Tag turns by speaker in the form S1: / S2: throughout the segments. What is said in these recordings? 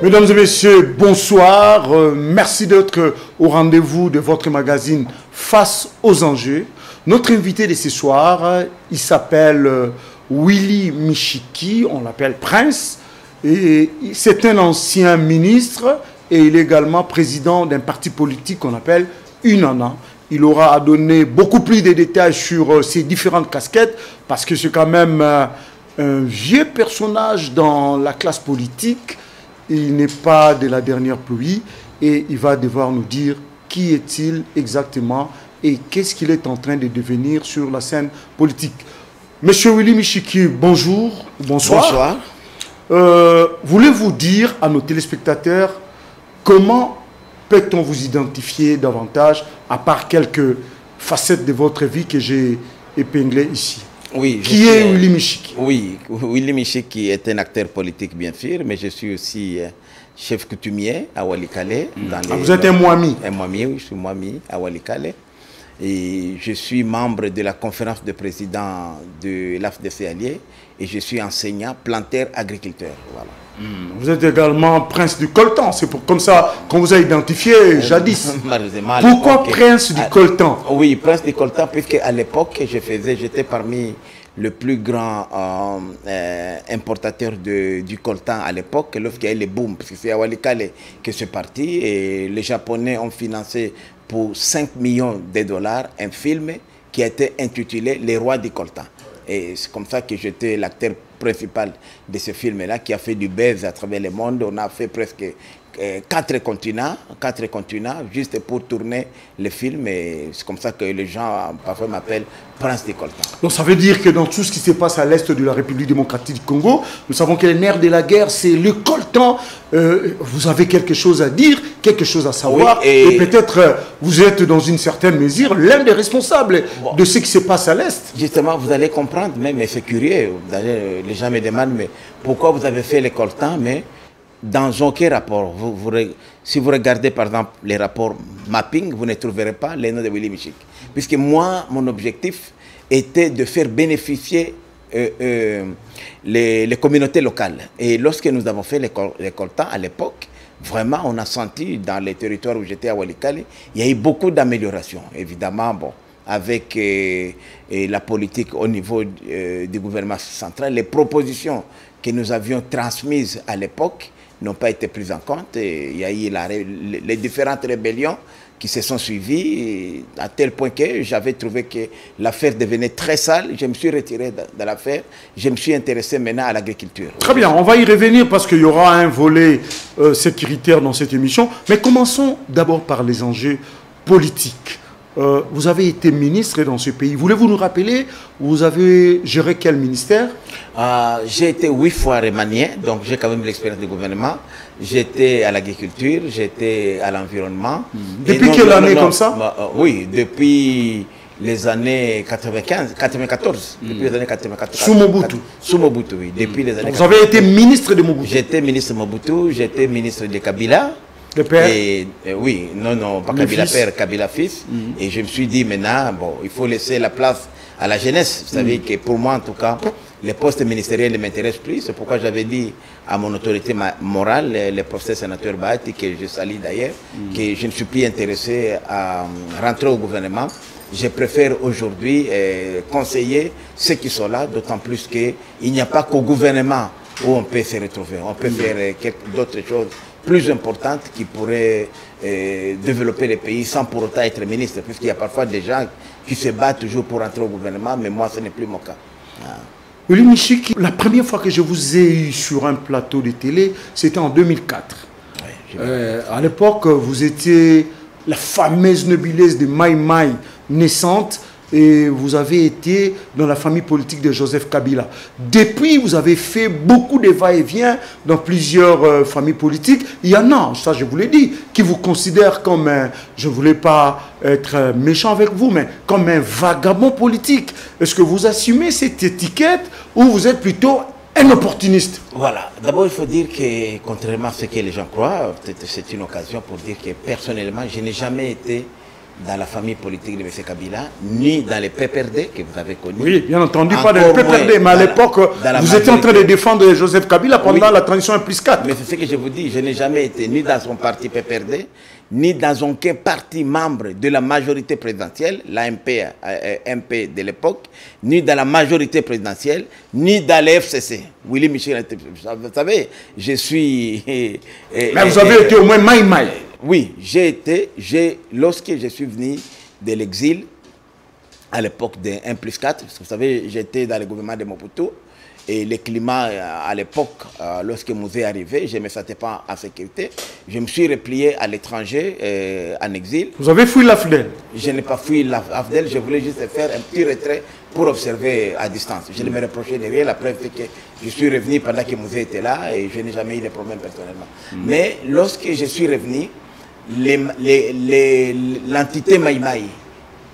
S1: Mesdames et messieurs, bonsoir. Merci d'être au rendez-vous de votre magazine Face aux enjeux. Notre invité de ce soir, il s'appelle Willy Michiki, on l'appelle Prince. Et c'est un ancien ministre et il est également président d'un parti politique qu'on appelle UNANA. Il aura à donner beaucoup plus de détails sur ses différentes casquettes parce que c'est quand même un vieux personnage dans la classe politique. Il n'est pas de la dernière pluie et il va devoir nous dire qui est-il exactement et qu'est-ce qu'il est en train de devenir sur la scène politique. Monsieur Willy Michiki, bonjour, bonsoir. Bonsoir. Voulez-vous dire à nos téléspectateurs comment peut-on vous identifier davantage à part quelques facettes de votre vie que j'ai épinglées ici?
S2: Oui,
S1: qui est Willy Michiki?
S2: Oui, Willy Michiki est un acteur politique bien sûr, mais je suis aussi chef coutumier à Walikale.
S1: Vous êtes un Mwami?
S2: Un Mwami, oui, je suis Mwami à Walikale. Et je suis membre de la conférence de présidents de l'AFDC Allié et je suis enseignant, planteur, agriculteur. Voilà.
S1: Vous êtes également prince du coltan, c'est comme ça qu'on vous a identifié jadis. Pourquoi prince du coltan?
S2: Oui, prince du coltan, puisque à l'époque, j'étais parmi le plus grand importateur du coltan à l'époque, lorsqu'il y a eu les booms, parce que c'est à Walikale que c'est parti, et les Japonais ont financé pour 5 millions de dollars un film qui a été intitulé Les Rois du coltan. Et c'est comme ça que j'étais l'acteur principal de ce film-là, qui a fait du buzz à travers le monde. On a fait presque 4 continents, juste pour tourner le film. Et c'est comme ça que les gens parfois m'appellent Prince du coltan.
S1: Donc ça veut dire que dans tout ce qui se passe à l'est de la République démocratique du Congo, nous savons que le nerf de la guerre, c'est le coltan. Vous avez quelque chose à dire, quelque chose à savoir. Oui, et peut-être vous êtes dans une certaine mesure l'un des responsables de ce qui se passe à l'est.
S2: Justement, vous allez comprendre, même c'est curieux. Les gens me demandent, mais pourquoi vous avez fait le coltan? Mais dans aucun rapport, si vous regardez par exemple les rapports mapping, vous ne trouverez pas les noms de Willy Michiki. Puisque moi, mon objectif était de faire bénéficier les communautés locales. Et lorsque nous avons fait les coltans à l'époque, vraiment on a senti dans les territoires où j'étais à Walikale, il y a eu beaucoup d'améliorations. Évidemment, bon, avec la politique au niveau du gouvernement central, les propositions que nous avions transmises à l'époque n'ont pas été prises en compte. Et il y a eu les différentes rébellions qui se sont suivies, à tel point que j'avais trouvé que l'affaire devenait très sale. Je me suis retiré de l'affaire. Je me suis intéressé maintenant à l'agriculture.
S1: Très bien, on va y revenir parce qu'il y aura un volet sécuritaire dans cette émission. Mais commençons d'abord par les enjeux politiques. Vous avez été ministre dans ce pays. Voulez-vous nous rappeler, vous avez géré quel ministère?
S2: J'ai été 8 fois remanié, donc j'ai quand même l'expérience du gouvernement. J'étais à l'agriculture, j'étais à l'environnement.
S1: Depuis quelle année comme ça?
S2: Oui, depuis les années 94. Depuis les années 94.
S1: Sous Mobutu?
S2: Sous Mobutu, oui. Depuis les années
S1: vous avez été ministre de Mobutu?
S2: J'étais ministre de Mobutu, j'étais ministre de Kabila.
S1: Le père?
S2: Oui, non, pas Kabila père, Kabila fils. Et je me suis dit maintenant, bon, il faut laisser la place à la jeunesse. Vous savez que pour moi, en tout cas, les postes ministériels ne m'intéressent plus. C'est pourquoi j'avais dit à mon autorité morale, le professeur sénateur Bahati, que je salue d'ailleurs, que je ne suis plus intéressé à rentrer au gouvernement. Je préfère aujourd'hui conseiller ceux qui sont là, d'autant plus qu'il n'y a pas qu'au gouvernement où on peut se retrouver. On peut faire d'autres choses plus importantes qui pourraient développer le pays sans pour autant être ministre, puisqu'il y a parfois des gens qui se battent toujours pour entrer au gouvernement, mais moi, ce n'est plus mon cas.
S1: Willy Michiki, la première fois que je vous ai eu sur un plateau de télé, c'était en 2004. Oui, à l'époque, vous étiez la fameuse noblesse de Maï Maï naissante et vous avez été dans la famille politique de Joseph Kabila. Depuis, vous avez fait beaucoup de va-et-vient dans plusieurs familles politiques. Il y en a, ça je vous l'ai dit, qui vous considèrent comme un, je ne voulais pas être méchant avec vous, mais comme un vagabond politique. Est-ce que vous assumez cette étiquette ou vous êtes plutôt un opportuniste?
S2: Voilà. D'abord, il faut dire que, contrairement à ce que les gens croient, c'est une occasion pour dire que personnellement, je n'ai jamais été dans la famille politique de M. Kabila, ni dans les PPRD que vous avez connus.
S1: Oui, bien entendu, pas dans les PPRD, mais à l'époque, vous étiez en train de défendre Joseph Kabila pendant la transition 1+4.
S2: Mais c'est ce que je vous dis, je n'ai jamais été ni dans son parti PPRD, ni dans aucun parti membre de la majorité présidentielle, l'AMP MP de l'époque, ni dans la majorité présidentielle, ni dans les FCC. Willy Michel, vous savez, je suis...
S1: Mais vous avez été au moins Maï-Maï.
S2: Oui, lorsque je suis venu de l'exil, à l'époque de 1+4, vous savez, j'étais dans le gouvernement de Mobutu, et le climat à l'époque, lorsque Mouzé est arrivé, je ne me sentais pas en sécurité. Je me suis replié à l'étranger, en exil.
S1: Vous avez fui l'AFDEL?
S2: Je n'ai pas fui l'AFDEL, je voulais juste faire un petit retrait pour observer à distance. Je ne me reprochais de rien, la preuve c'est que je suis revenu pendant que Mouzé était là et je n'ai jamais eu de problème personnellement. Mais lorsque je suis revenu, l'entité Maïmaï,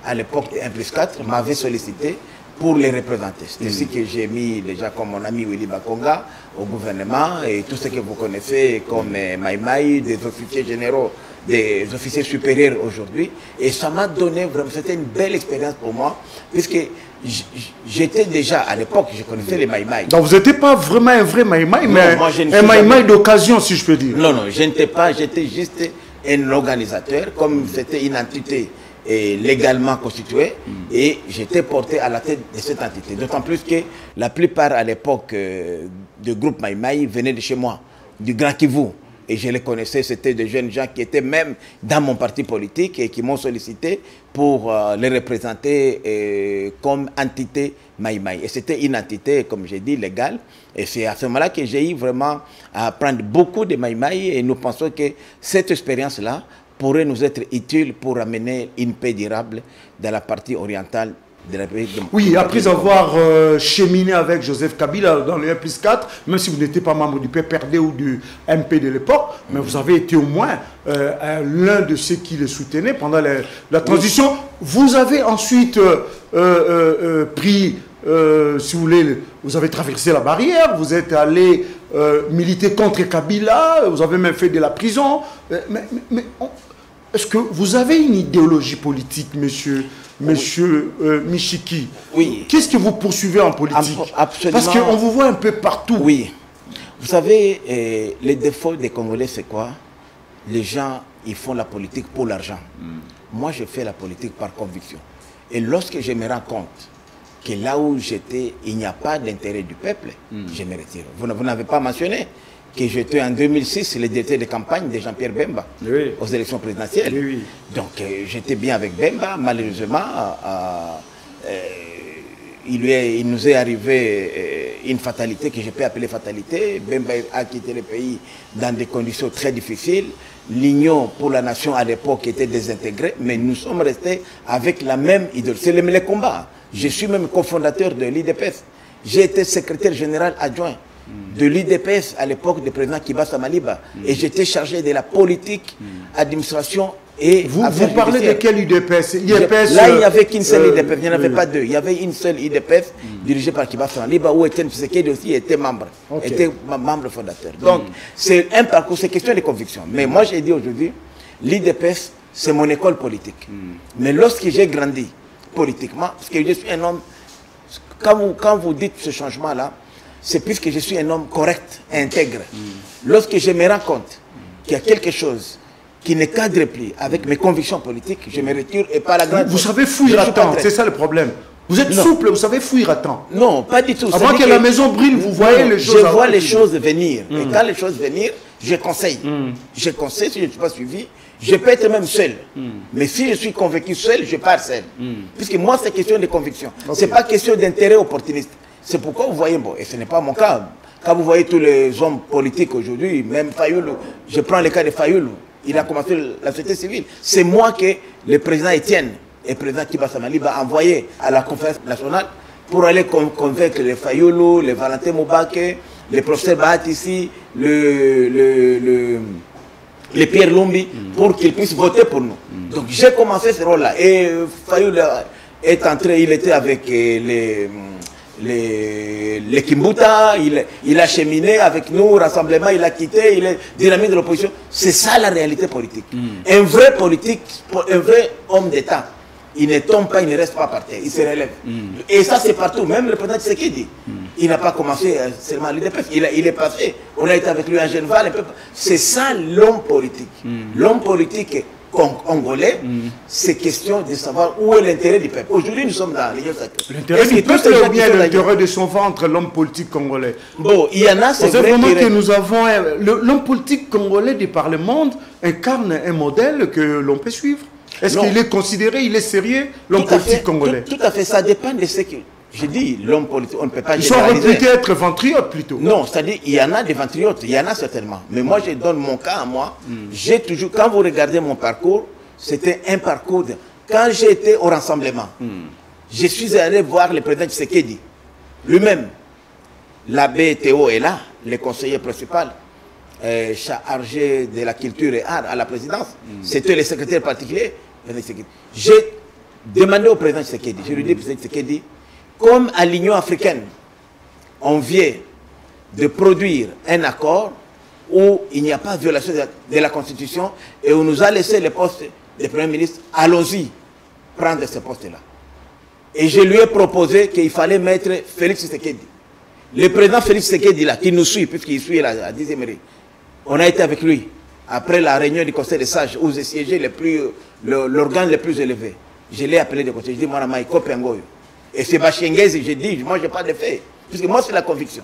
S2: à l'époque de 1+4, m'avait sollicité pour les représenter. C'est ainsi que j'ai mis déjà comme mon ami Willy Bakonga au gouvernement et tout ce que vous connaissez comme Maïmaï, des officiers généraux, des officiers supérieurs aujourd'hui. Et ça m'a donné vraiment, c'était une belle expérience pour moi, puisque j'étais déjà, à l'époque, je connaissais les Maïmaï.
S1: Donc vous n'étiez pas vraiment un vrai Maïmaï, mais un Maïmaï d'occasion, si je peux dire.
S2: Non, non, je n'étais pas, j'étais juste un organisateur, comme c'était une entité légalement constituée, et j'étais porté à la tête de cette entité. D'autant plus que la plupart à l'époque du groupe Maïmaï venaient de chez moi, du Grand Kivu. Et je les connaissais, c'était des jeunes gens qui étaient même dans mon parti politique et qui m'ont sollicité pour les représenter comme entité Maïmaï. Et c'était une entité, comme j'ai dit, légale. Et c'est à ce moment-là que j'ai eu vraiment à apprendre beaucoup de Maïmaï et nous pensons que cette expérience-là pourrait nous être utile pour amener une paix durable dans la partie orientale de la pays.
S1: Oui, après avoir cheminé avec Joseph Kabila dans le 1+4, même si vous n'étiez pas membre du PPRD ou du MP de l'époque, mais vous avez été au moins l'un de ceux qui le soutenaient pendant la transition. Oui. Vous avez ensuite pris, si vous voulez, vous avez traversé la barrière, vous êtes allé militer contre Kabila, vous avez même fait de la prison. Est-ce que vous avez une idéologie politique, monsieur Michiki?
S2: Oui.
S1: Qu'est-ce que vous poursuivez en politique?
S2: Absolument.
S1: Parce qu'on vous voit un peu partout.
S2: Oui. Vous savez, les défauts des Congolais, c'est quoi? Les gens, ils font la politique pour l'argent. Moi, je fais la politique par conviction. Et lorsque je me rends compte que là où j'étais, il n'y a pas d'intérêt du peuple, je me retire. Vous n'avez pas mentionné que j'étais en 2006 le directeur de campagne de Jean-Pierre Bemba aux élections présidentielles. Oui. Donc j'étais bien avec Bemba. Malheureusement, il nous est arrivé une fatalité que je peux appeler fatalité. Bemba a quitté le pays dans des conditions très difficiles. L'Union pour la nation à l'époque était désintégrée, mais nous sommes restés avec la même idéologie. C'est le combat. Je suis même cofondateur de l'IDPS. J'ai été secrétaire général adjoint de l'IDPS à l'époque du président Kibasa Maliba. Et j'étais chargé de la politique, administration et
S1: vous parlez de quel IDPS?
S2: Là, il n'y avait qu'une seule IDPS, il n'y en avait pas deux. Il y avait une seule IDPS dirigée par Kibasa Maliba où Etienne Tshisekedi aussi était membre, était membre fondateur. Donc, c'est un parcours, c'est question de conviction. Mais moi, j'ai dit aujourd'hui, l'IDPS, c'est mon école politique. Mais lorsque j'ai grandi politiquement, parce que je suis un homme, quand vous dites ce changement-là, c'est puisque je suis un homme correct, intègre. Lorsque je me rends compte qu'il y a quelque chose qui ne cadre plus avec mes convictions politiques, je me retire et pas la grande...
S1: Vous savez fuir à temps, c'est ça le problème. Vous êtes souple, vous savez fuir à temps.
S2: Non, pas du tout.
S1: Avant que la maison brûle, vous voyez les choses.
S2: Je vois les choses venir. Et quand les choses venir, je conseille. Je conseille si je ne suis pas suivi. Je peux être même seul. Mais si je suis convaincu seul, je pars seul. Puisque moi, c'est question de conviction. Ce n'est pas question d'intérêt opportuniste. C'est pourquoi vous voyez, bon, et ce n'est pas mon cas, quand vous voyez tous les hommes politiques aujourd'hui, même Fayoulou, je prends le cas de Fayoulou, il a commencé la société civile. C'est moi que le président Etienne et le président Kibasa Maliba a envoyé à la conférence nationale pour aller convaincre les Fayoulou, les Valentin Moubake, les professeurs Bahatissi, les Pierre Lumbi, pour qu'ils puissent voter pour nous. Donc j'ai commencé ce rôle-là. Et Fayoulou est entré, il était avec les Kimbuta, il a cheminé avec nous, rassemblement, il a quitté, il est dynamique de l'opposition. C'est ça la réalité politique. Un vrai politique, un vrai homme d'État, il ne tombe pas, il ne reste pas par terre, il se relève. Et ça c'est partout, même le président Tshisekedi. Il n'a pas commencé seulement à l'UDPS, il est passé. On a été avec lui à Genève. C'est ça l'homme politique. L'homme politique congolais, c'est question de savoir où est l'intérêt du peuple. Aujourd'hui, nous sommes dans l'Union sacrée.
S1: L'intérêt du peuple ou bien l'intérêt de son ventre, l'homme politique congolais?
S2: Bon, il y en a, c'est vrai
S1: vraiment que nous avons... L'homme politique congolais de par le monde incarne un modèle que l'on peut suivre. Est-ce qu'il est considéré, il est sérieux, l'homme politique congolais?
S2: Tout à fait, ça dépend de ce que... Je dis, l'homme politique, on ne peut pas
S1: généraliser. Ils sont réputés être ventriotes plutôt.
S2: Non, c'est-à-dire, il y en a des ventriotes, il y en a certainement. Mais moi, je donne mon cas à moi. J'ai toujours, quand vous regardez mon parcours, c'était un parcours de... Quand j'étais au rassemblement, je suis allé voir le président Tshisekedi, lui-même. L'abbé Théo est là, le conseiller principal, chargé de la culture et art à la présidence. C'était le secrétaire particulier. J'ai demandé au président Tshisekedi, je lui ai dit, président Tshisekedi, comme à l'Union africaine, on vient de produire un accord où il n'y a pas de violation de la Constitution et on nous a laissé le poste de Premier ministre, allons-y prendre ce poste-là. Et je lui ai proposé qu'il fallait mettre Félix Tshisekedi. Le président Félix Tshisekedi, là, qui nous suit, puisqu'il suit la 10e mairie, on a été avec lui, après la réunion du Conseil des sages, où j'ai siégé l'organe le plus élevé. Je l'ai appelé de côté, je dis, moi, Maïko Pengoyo. Et c'est Bachengezi, j'ai dit, moi, je n'ai pas de fait. Puisque moi, c'est la conviction.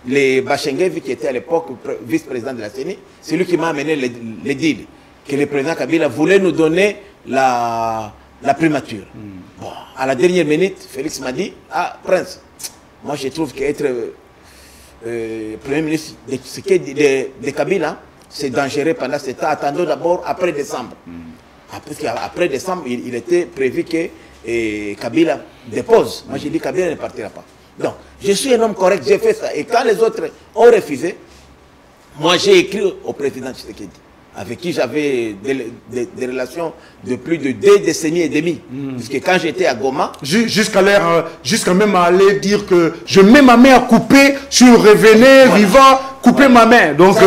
S2: Les Bachengezi, qui était à l'époque vice-président de la CENI, c'est lui qui m'a amené les deals. Que le président Kabila voulait nous donner la primature. Bon, à la dernière minute, Félix m'a dit, ah, Prince, moi, je trouve qu'être Premier ministre de Kabila, c'est dangereux pendant ce temps. Attendons d'abord après décembre. Parce qu'après décembre, il était prévu que Kabila dépose. Moi, j'ai dit Kabila ne partira pas. Donc, je suis un homme correct, j'ai fait ça. Et quand les autres ont refusé, moi, j'ai écrit au président Tshisekedi, avec qui j'avais des relations de plus de 2 décennies et demie. Parce que quand j'étais à Goma...
S1: Jusqu'à même aller dire que je mets ma main à couper, je revenais vivant, couper ma main. Donc,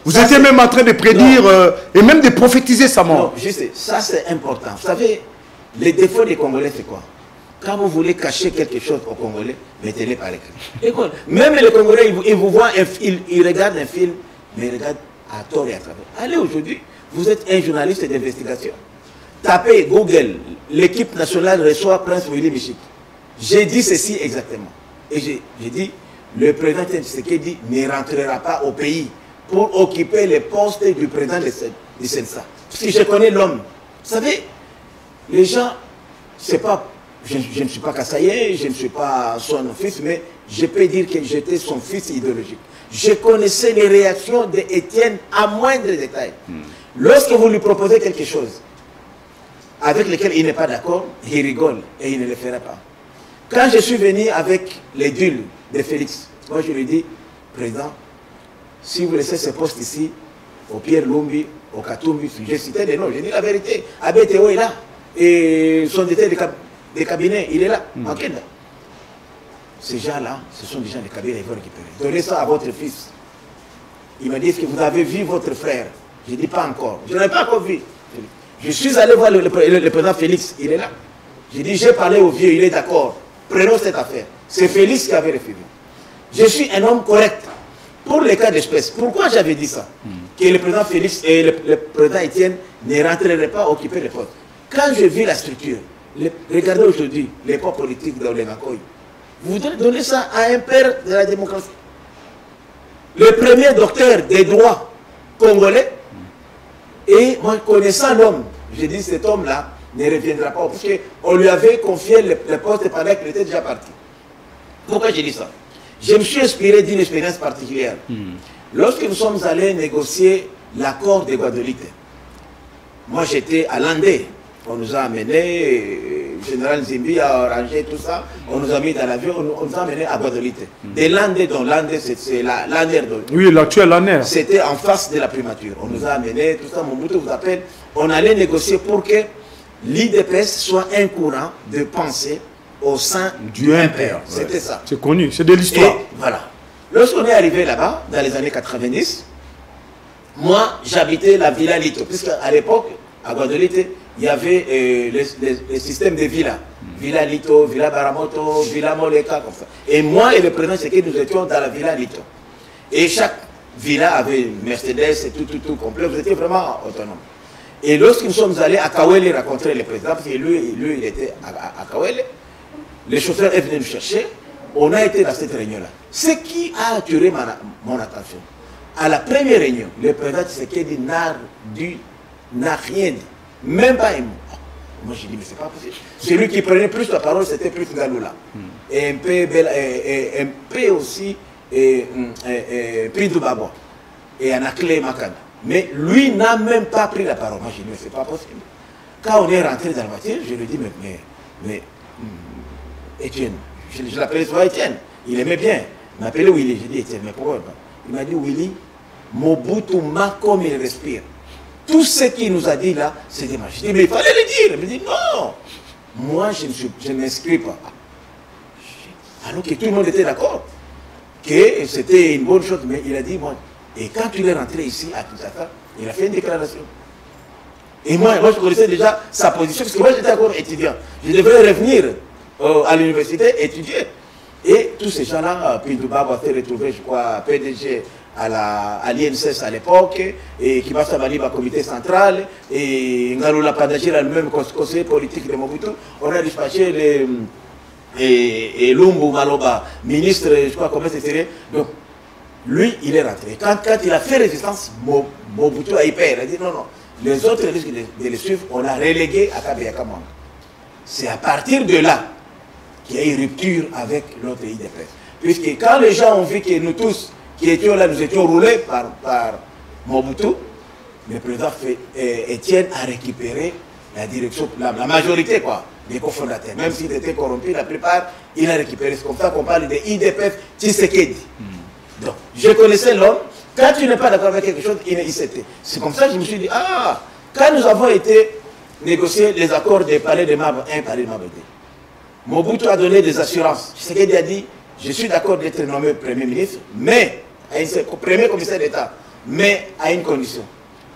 S1: vous étiez même en train de prédire et même de prophétiser sa mort.
S2: Non, je sais, ça c'est important. Vous savez, les défauts des Congolais, c'est quoi? Quand vous voulez cacher quelque chose aux Congolais, mettez-les par écrit. Même les Congolais, ils vous voient, ils regardent un film, mais ils regardent à tort et à travers. Allez aujourd'hui, vous êtes un journaliste d'investigation. Tapez Google, l'équipe nationale reçoit Prince Willy Michik. J'ai dit ceci exactement. Et j'ai dit, le président Tshisekedi ne rentrera pas au pays pour occuper le poste du président du Sénat. Parce que je connais l'homme. Vous savez, les gens, c'est pas, je ne suis pas Kassaye, je ne suis pas son fils, mais je peux dire que j'étais son fils idéologique. Je connaissais les réactions d'Étienne à moindre détail. Lorsque vous lui proposez quelque chose avec lequel il n'est pas d'accord, il rigole et il ne le fera pas. Quand je suis venu avec les deals de Félix, moi je lui ai dit, président, si vous laissez ce poste ici, au Pierre Lumbi, au Katumbi, j'ai cité des noms, j'ai dit la vérité. Abbé Théo est là. Et son directeur de cabinet, il est là, en Kenya. Ces gens-là, ce sont des gens de cabinet, ils vont récupérer. Donnez ça à votre fils. Il m'a dit, est-ce que vous avez vu votre frère? Je dis pas encore. Je n'ai pas encore vu. Je suis allé voir le président Félix, il est là. J'ai dit, j'ai parlé au vieux, il est d'accord. Prenons cette affaire. C'est Félix qui avait refusé. Je suis un homme correct. Pour les cas d'espèce, pourquoi j'avais dit ça? Que le président Félix et le président Étienne ne rentreraient pas occuper les postes. Quand je vis la structure, regardez aujourd'hui les poids politiques dans les Makoy. Vous donnez ça à un père de la démocratie. Le premier docteur des droits congolais, et moi connaissant l'homme, j'ai dit cet homme-là ne reviendra pas, parce qu'on lui avait confié le poste pendant qu'il était déjà parti. Pourquoi j'ai dit ça? Je me suis inspiré d'une expérience particulière. Lorsque nous sommes allés négocier l'accord de Guadeloupe, moi j'étais à Landé. On nous a amené, général Zimbi a arrangé tout ça, on nous a mis dans l'avion, on nous a amené à Guadeloupe. De Landé, dont Landé, c'est l'ANER.
S1: Oui, l'actuel ANER.
S2: C'était en face de la primature. On nous a amené, tout ça, mon bouton vous appelle. On allait négocier pour que l'IDPS soit un courant de pensée au sein du MPR. C'était ça.
S1: C'est connu, c'est de l'histoire.
S2: Voilà. Lorsqu'on est arrivé là-bas, dans les années 90, moi, j'habitais la Villa Lito. Puisqu'à l'époque, à Guadeloupe, il y avait les systèmes de villas. Villa Lito, Villa Baramoto, Villa Moleka, comme ça. Et moi et le président, c'est que nous étions dans la Villa Lito. Et chaque villa avait une Mercedes et tout complet. Vous étiez vraiment autonome. Et lorsque nous sommes allés à Kawele rencontrer le président, parce que lui il était à Kawele, les chauffeurs est venu nous chercher, on a été dans cette réunion-là. Ce qui a attiré mon attention, à la première réunion, le président Tshisekedi n'a rien dit, même pas un mot. Moi j'ai dit, mais c'est pas possible. Celui qui prenait plus la parole, c'était plus Ngaloula. Et un peu aussi, Prince Babo. Et Anakle Makana. Mais lui n'a même pas pris la parole. Moi j'ai dit, mais c'est pas possible. Quand on est rentré dans la voiture, je lui ai dit, mais Étienne, je l'appelais souvent Étienne, il aimait bien. Il m'appelait Willy, j'ai dit Étienne, mais pourquoi? Il m'a dit, Willy, Mobutu m'a comme il respire. Tout ce qu'il nous a dit là, c'est des magies. Je dis, mais il fallait le dire. Il me dit, non, moi je ne m'inscris pas. Alors que tout le monde était d'accord, que c'était une bonne chose, mais il a dit, moi, et quand il est rentré ici à Kinshasa, il a fait une déclaration. Et moi je connaissais déjà sa position, parce que moi j'étais encore étudiant. Je devais revenir à l'université étudier. Et tous ces gens-là, Pindouba va se retrouver, je crois, PDG à l'INSS à l'époque, et qui va s'avanir au comité central, et Ngaloula Padagir, le même conseiller politique de Mobutu, on a dispatché et Lumbu Maloba, ministre, je crois, comment c'était. Donc, lui, il est rentré. Quand il a fait résistance, Mobutu a eu peur. Il a dit non, les autres risquent de les suivre, on a relégué à Kabeyaka Mwanga. C'est à partir de là qu'il y a eu rupture avec l'autre IDPS. Puisque quand les gens ont vu que nous tous qui étions là, nous étions roulés par Mobutu, le président Étienne a récupéré la direction, la majorité quoi, des cofondateurs. Même s'il était corrompu, la plupart, il a récupéré. C'est comme ça qu'on parle de IDPS Tshisekedi. Donc, je connaissais l'homme. Quand tu n'es pas d'accord avec quelque chose, il s'était. C'est comme ça que je me suis dit, ah, quand nous avons été négocier les accords des palais de Mabre 1, palais de Mabre 2, Mobutu a donné des assurances. Tshisekedi a dit, je suis d'accord d'être nommé Premier ministre, mais, Premier commissaire d'État, mais à une condition.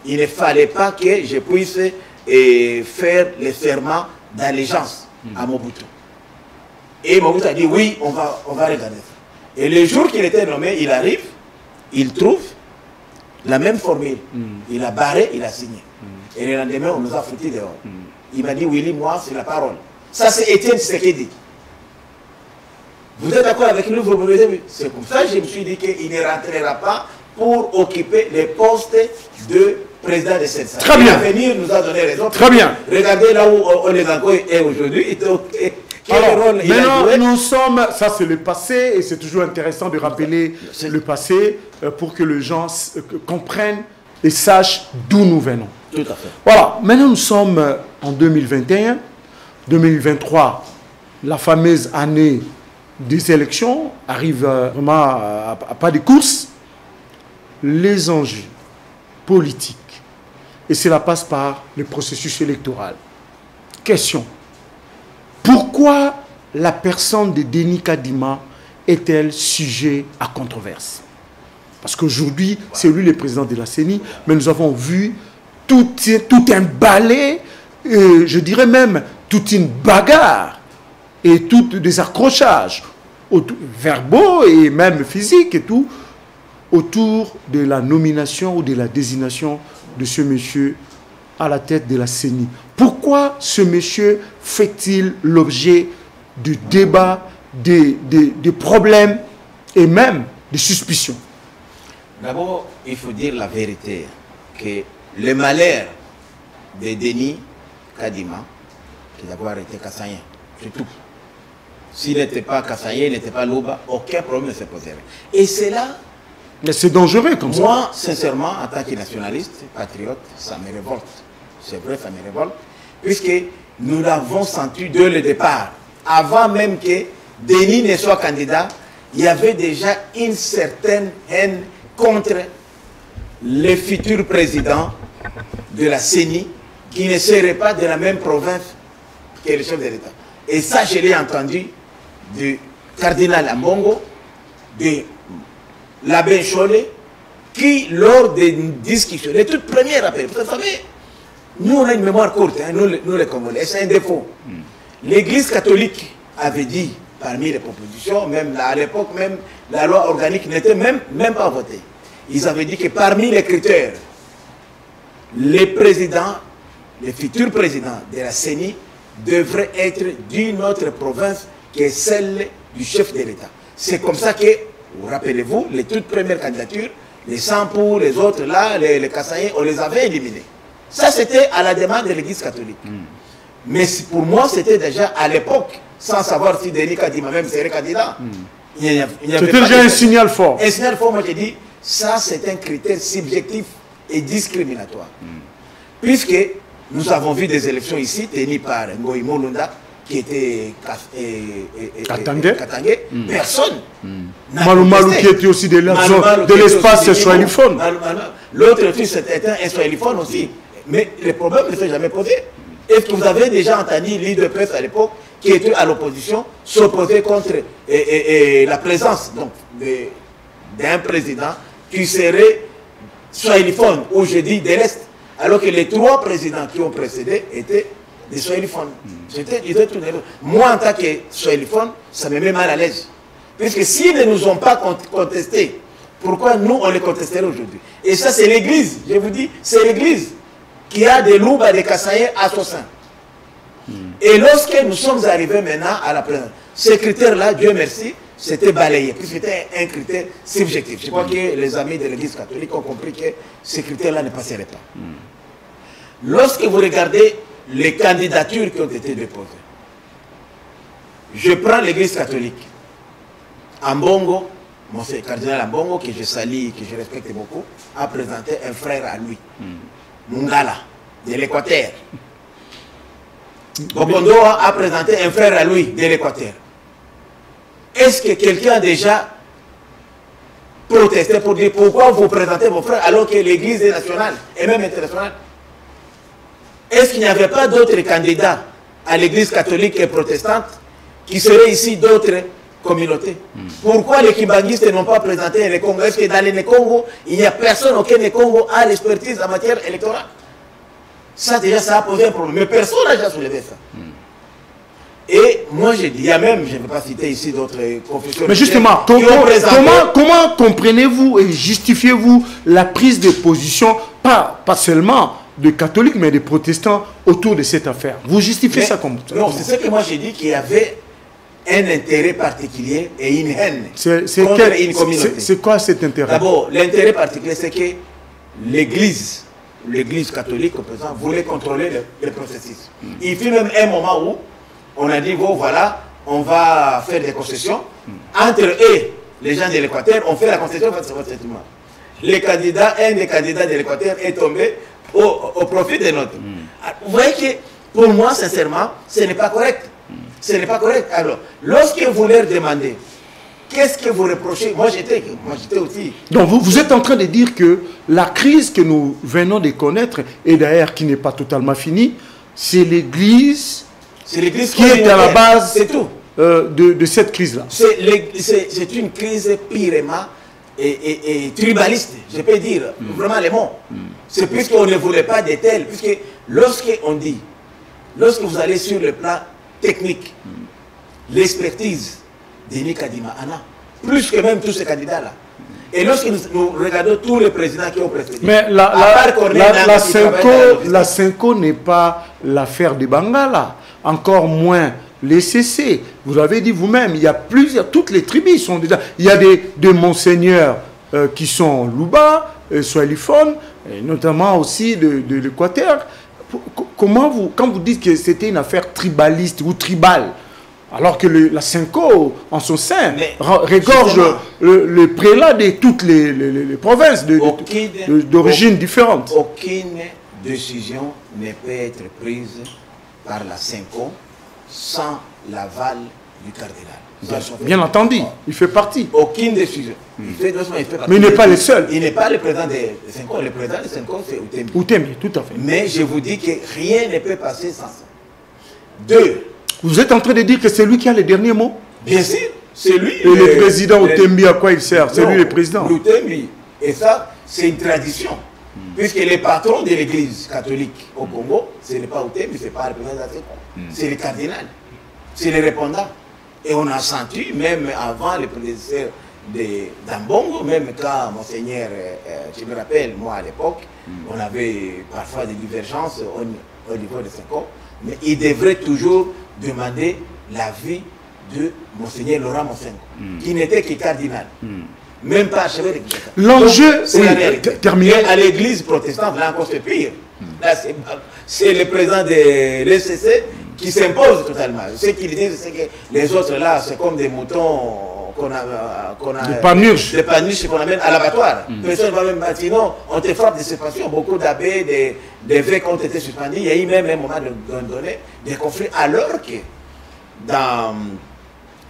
S2: Il ne fallait pas que je puisse faire les serments d'allégeance à Mobutu. Et Mobutu a dit, oui, on va regarder ça. Et le jour qu'il était nommé, il arrive, il trouve la même formule. Il a barré, il a signé. Et le lendemain, on nous a foutu dehors. Il m'a dit, Willy, moi, c'est la parole. Ça, c'est Étienne Tshisekedi. Vous êtes d'accord avec nous? C'est comme ça que je me suis dit qu'il ne rentrera pas pour occuper les postes de président de cette salle.
S1: Très bien.
S2: L'avenir nous a donné raison.
S1: Très bien.
S2: Regardez là où on est encore aujourd'hui.
S1: Alors, maintenant, nous sommes, ça c'est le passé, et c'est toujours intéressant de rappeler le passé pour que les gens comprennent et sachent d'où nous venons.
S2: Tout à fait.
S1: Voilà, maintenant nous sommes en 2021, 2023, la fameuse année des élections arrive vraiment à pas de course. Les enjeux politiques, et cela passe par le processus électoral. Question. Pourquoi la personne de Denis Kadima est-elle sujet à controverse? Parce qu'aujourd'hui, c'est lui le président de la CENI, mais nous avons vu tout un balai, je dirais même toute une bagarre et tout des accrochages verbaux et même physiques et tout autour de la nomination ou de la désignation de ce monsieur à la tête de la CENI. Pourquoi ce monsieur fait-il l'objet de débats, de problèmes et même de suspicions?
S2: D'abord, il faut dire la vérité, que le malheur de Denis Kadima, c'est d'avoir été Kassaïen, c'est tout. S'il n'était pas Kassaïen, il n'était pas Loba, aucun problème ne se poserait. Et c'est là...
S1: Mais c'est dangereux comme ça.
S2: Moi, sincèrement, en tant que nationaliste, patriote, ça me révolte. C'est vrai, ça me révolte. Puisque nous l'avons senti dès le départ. Avant même que Denis ne soit candidat, il y avait déjà une certaine haine contre le futur président de la CENI qui ne serait pas de la même province que le chef de l'État. Et ça, je l'ai entendu du cardinal Ambongo, de l'abbé Cholet, qui, lors des discussions, les toutes premières appels, vous savez, nous on a une mémoire courte, hein, nous les Congolais, c'est un défaut. L'Église catholique avait dit, parmi les propositions, même à l'époque, même la loi organique n'était même pas votée. Ils avaient dit que parmi les critères, les présidents, les futurs présidents de la CENI devraient être d'une autre province que celle du chef de l'État. C'est comme ça que, vous rappelez-vous, les toutes premières candidatures, les Sampour, les autres là, les Kassaïens, on les avait éliminés. Ça, c'était à la demande de l'Église catholique. Mais pour moi, c'était déjà à l'époque, sans savoir si Denis Kadima même serait candidat.
S1: C'était déjà un signal fort.
S2: Un signal fort, moi j'ai dit, ça c'est un critère subjectif et discriminatoire. Puisque nous avons vu des élections ici, tenues par Ngoï Molunda, qui était Katangé. Personne.
S1: Malou qui était aussi de l'espace soiliphone.
S2: L'autre fils était un soiliphone aussi. Mais le problème ne s'est jamais posé. Est-ce que vous avez déjà entendu l'île de presse à l'époque qui était à l'opposition s'opposer contre la présence d'un président qui serait soiliphone, ou je dis de l'Est, alors que les trois présidents qui ont précédé étaient des soiliphones. Moi, en tant que soiliphone, ça me met mal à l'aise. Puisque s'ils ne nous ont pas contesté, pourquoi nous, on les contesterait aujourd'hui? Et ça, c'est l'Église, je vous dis, c'est l'Église qui a des Louba, des Kassaïens à son sein. Et lorsque nous sommes arrivés maintenant à la présence, ces critères-là, Dieu merci, c'était balayé, puisque c'était un critère subjectif. Je crois que les amis de l'Église catholique ont compris que ces critères-là ne passeraient pas. Lorsque vous regardez les candidatures qui ont été déposées, je prends l'Église catholique. Ambongo, mon cardinal Ambongo, que je salue, que je respecte beaucoup, a présenté un frère à lui, Mungala, de l'Équateur. Bokondoa a présenté un frère à lui, de l'Équateur. Est-ce que quelqu'un a déjà protesté pour dire pourquoi vous présentez vos frères alors que l'Église est nationale et même internationale? Est-ce qu'il n'y avait pas d'autres candidats à l'Église catholique et protestante qui seraient ici d'autres communautés? Pourquoi les Kibangistes n'ont pas présenté les Congos? Est-ce que dans les Congo, il n'y a personne auquel Congo a l'expertise en matière électorale? Ça déjà, ça a posé un problème. Mais personne n'a déjà soulevé ça. Et moi, je dis, il y a même, je ne vais pas citer ici d'autres confessions.
S1: Mais justement, comment comprenez-vous et justifiez-vous la prise de position, pas seulement de catholiques, mais des protestants autour de cette affaire? Vous justifiez ça comme ça?
S2: Non, c'est ce que moi j'ai dit, qu'il y avait un intérêt particulier et une haine contre une communauté.
S1: C'est quoi cet intérêt?
S2: D'abord, l'intérêt particulier, c'est que l'Église catholique, au présent, voulait contrôler le processus. Il fut même un moment où on a dit, bon, voilà, on va faire des concessions. Entre eux, les gens de l'Équateur, on fait la concession face à cette image. Un des candidats de l'Équateur est tombé au profit des nôtres. Vous voyez que, pour moi, sincèrement, ce n'est pas correct. Ce n'est pas correct. Alors, lorsque vous leur demandez, qu'est-ce que vous reprochez? Moi, j'étais aussi.
S1: Donc, vous êtes en train de dire que la crise que nous venons de connaître, et d'ailleurs qui n'est pas totalement finie, c'est l'Église qui est à la base de cette crise-là.
S2: C'est une crise purement et tribaliste, je peux dire, vraiment les mots. C'est puisqu'on ne voulait pas de tels, puisque lorsque vous allez sur le plan technique, l'expertise Denis Kadima Anna, plus que même tous ces candidats-là. Et lorsque nous regardons tous les présidents qui ont précédé,
S1: mais la Cinco n'est pas l'affaire de Bangala, encore moins les CC. Vous l'avez dit vous-même, il y a toutes les tribus sont déjà. Il y a des monseigneurs qui sont Louba, Soiliphone, et notamment aussi de l'Équateur. Quand vous dites que c'était une affaire tribaliste ou tribale, alors que la Cinco, en son sein, regorge le prélat de toutes les provinces d'origine différente.
S2: Aucune décision ne peut être prise par la Cinco sans l'aval du cardinal.
S1: Bien entendu, il fait partie.
S2: Aucune décision. Il fait partie.
S1: Mais il n'est pas le seul.
S2: Il n'est pas le président des Cinco. Le président des Cinco, c'est Outembi.
S1: Outembi, tout à fait.
S2: Mais je vous dis que rien ne peut passer sans ça. Deux,
S1: Vous êtes en train de dire que c'est lui qui a les derniers mots?
S2: Bien sûr, c'est lui.
S1: Et le président Outembi, à quoi il sert? C'est lui le président.
S2: Outembi. Et ça, c'est une tradition. Puisque les patrons de l'église catholique au Congo, ce n'est pas Outembi, ce n'est pas le président Aseko. C'est le cardinal. C'est les répondants. Et on a senti, même avant le prédécesseur d'Ambongo, même quand Monseigneur, je me rappelle, moi à l'époque, on avait parfois des divergences au niveau de Seko, mais il devrait toujours demander l'avis de Monseigneur Laurent Monsengo, qui n'était que cardinal, même pas archevêque de l'Église.
S1: L'enjeu,
S2: terminé. À l'église protestante, là encore c'est pire. Là, c'est le président de l'ECC qui s'impose totalement. Ce qu'ils disent, c'est que les autres là, c'est comme des moutons qu'on a
S1: des panurges
S2: qu'on amène à l'abattoir. Personne ne va même dire, sinon, on te frappe de ces passions. Beaucoup d'abbés, d'évêques ont été suspendus. Il y a eu même un moment donné des conflits, alors que dans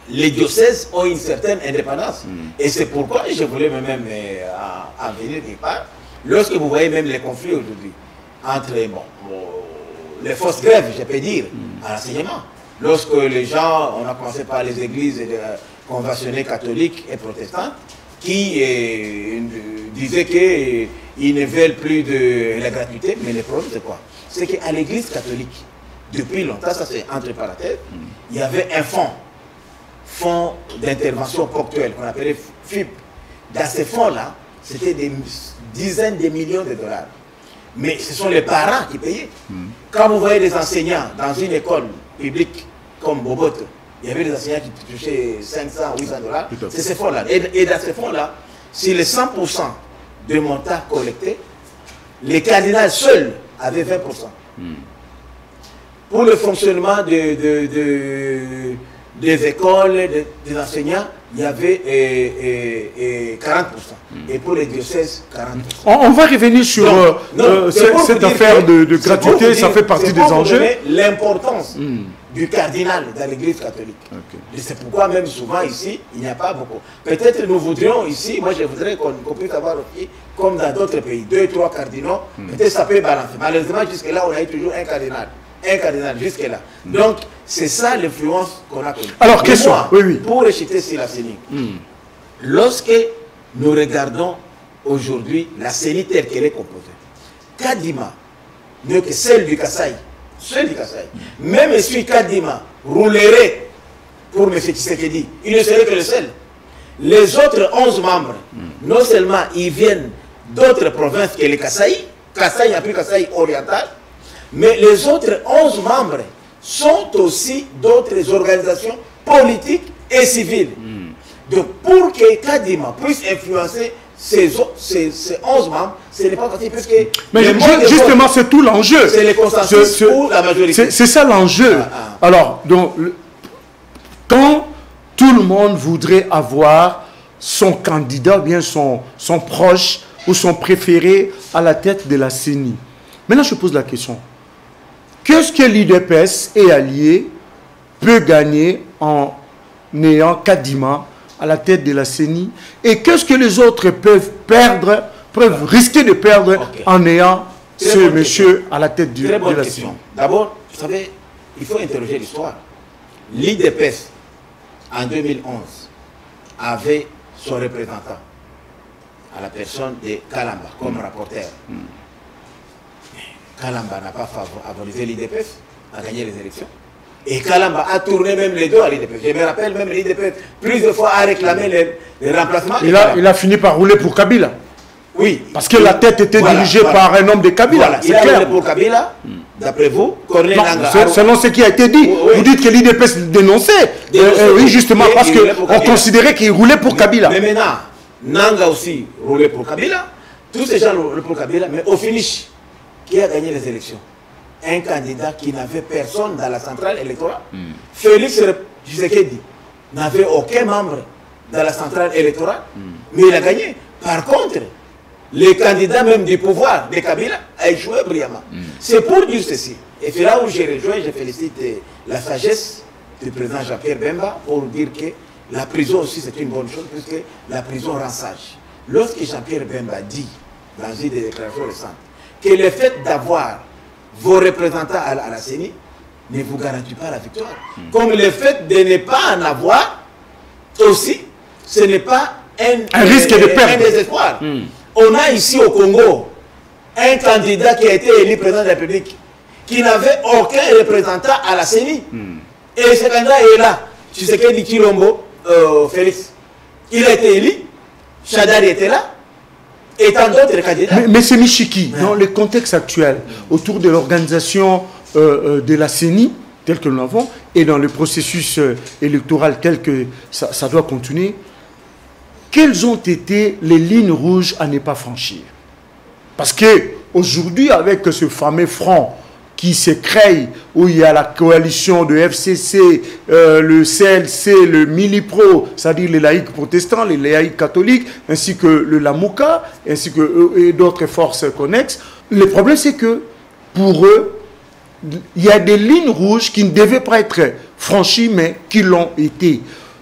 S2: les diocèses ont une certaine indépendance. Et c'est pourquoi je voulais même en venir quelque part. Lorsque vous voyez même les conflits aujourd'hui, entre les fausses grèves, je peux dire, à l'enseignement. Lorsque les gens, on a commencé par les églises conventionnées catholiques et protestantes, qui disaient qu'ils ne veulent plus de la gratuité, mais le problème c'est quoi? C'est qu'à l'église catholique, depuis longtemps, ça c'est entre parenthèses, il y avait un fonds d'intervention ponctuelle qu'on appelait FIP. Dans ces fonds-là, c'était des dizaines de millions de dollars. Mais ce sont les parents qui payaient. Quand vous voyez des enseignants dans une école publique comme Boboto, il y avait des enseignants qui touchaient 500, 800 dollars. C'est ces fonds-là. Et dans ces fonds-là, si les 100% de montant collecté, les cardinals seuls avaient 20%. Pour le fonctionnement des écoles, des enseignants, il y avait 40%. Et pour les diocèses, 40%.
S1: On va revenir sur cette affaire de gratuité, ça fait partie des enjeux.
S2: L'importance du cardinal dans l'église catholique. Et c'est pourquoi même souvent ici, il n'y a pas beaucoup. Peut-être nous voudrions ici, moi je voudrais qu'on puisse avoir aussi, comme dans d'autres pays, 2, 3 cardinaux, peut-être ça peut balancer. Malheureusement, jusque-là, on a eu toujours un cardinal. Un cardinal jusque-là. Donc, c'est ça l'influence qu'on a connue.
S1: Alors, question,
S2: pour rejeter sur la CENI, lorsque nous regardons aujourd'hui la CENI telle qu'elle est composée, Kadima n'est que celle du Kasaï, même si Kadima roulerait pour M. Tshisekedi, il ne serait que le seul. Les autres 11 membres, non seulement ils viennent d'autres provinces que le Kasaï, Kasaï n'a plus Kasaï oriental, mais les autres 11 membres sont aussi d'autres organisations politiques et civiles. Donc pour que Kadima puisse influencer ces 11 membres, ce n'est pas facile, puisque...
S1: Mais justement, c'est tout l'enjeu.
S2: C'est le consensus pour la majorité.
S1: C'est ça l'enjeu. Alors, donc, quand tout le monde voudrait avoir son candidat, bien son proche ou son préféré à la tête de la CENI. Maintenant, je pose la question. Qu'est-ce que l'UDPS et alliés peut gagner en ayant Kadima à la tête de la CENI? Et qu'est-ce que les autres peuvent perdre, peuvent risquer de perdre en ayant ce monsieur à la tête de la CENI?
S2: D'abord, vous savez, il faut interroger l'histoire. L'UDPS, en 2011, avait son représentant à la personne de Kalamba comme rapporteur. Kalamba n'a pas favorisé l'IDPS à gagner les élections. Et Kalamba a tourné même les dos à l'IDPS. Je me rappelle même l'IDPS plusieurs fois a réclamé les remplacements.
S1: Il a fini par rouler pour Kabila.
S2: Oui.
S1: Parce que la tête était dirigée par un homme de Kabila.
S2: Il a roulé pour Kabila, d'après vous, Corneille Nanga.
S1: Selon ce qui a été dit, vous dites que l'IDPS dénonçait. Oui, justement, parce qu'on considérait qu'il roulait pour Kabila.
S2: Mais maintenant, Nanga aussi roulait pour Kabila. Tous ces gens roulaient pour Kabila, mais au finish, qui a gagné les élections? Un candidat qui n'avait personne dans la centrale électorale. Félix Tshisekedi n'avait aucun membre dans la centrale électorale, mais il a gagné. Par contre, les candidats même du pouvoir de Kabila a échoué brillamment. C'est pour dire ceci. Et c'est là où j'ai rejoint, je félicite la sagesse du président Jean-Pierre Bemba pour dire que la prison aussi c'est une bonne chose, puisque la prison rend sage. Lorsque Jean-Pierre Bemba dit, dans une des déclarations récentes, que le fait d'avoir vos représentants à la CENI ne vous garantit pas la victoire. Comme le fait de ne pas en avoir, aussi, ce n'est pas
S1: un risque de perdre.
S2: Un désespoir. On a ici au Congo un candidat qui a été élu président de la République, qui n'avait aucun représentant à la CENI. Et ce candidat est là. Tu sais qu'il dit Chilombo, Félix. Il a été élu, Chadari était là, et tant d'autres candidats.
S1: Mais c'est Michiki, dans le contexte actuel, autour de l'organisation de la CENI, tel que nous l'avons, et dans le processus électoral tel que ça doit continuer, quelles ont été les lignes rouges à ne pas franchir? Parce qu'aujourd'hui, avec ce fameux front qui se crée, où il y a la coalition de FCC, le CLC, le Milipro, c'est-à-dire les laïcs protestants, les laïcs catholiques, ainsi que le Lamouka, ainsi que d'autres forces connexes. Le problème, c'est que pour eux, il y a des lignes rouges qui ne devaient pas être franchies, mais qui l'ont été.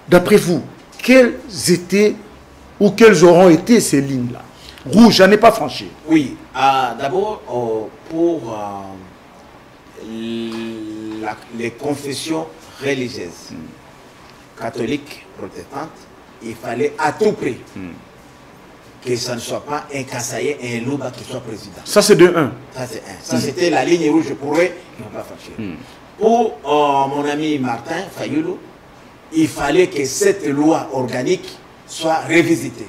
S1: D'après vous, quelles étaient ou quelles auront été ces lignes-là? Rouges à ne pas franchir.
S2: Oui, d'abord, pour les confessions religieuses, catholiques, protestantes, il fallait à tout prix que ça ne soit pas un Kassaye et un Louba qui soit président.
S1: Ça, c'est de 1.
S2: Ça, c'est 1. Ça, c'était la ligne rouge pour eux qui n'ont pas franchi. Pour mon ami Martin Fayoulou, il fallait que cette loi organique soit revisitée.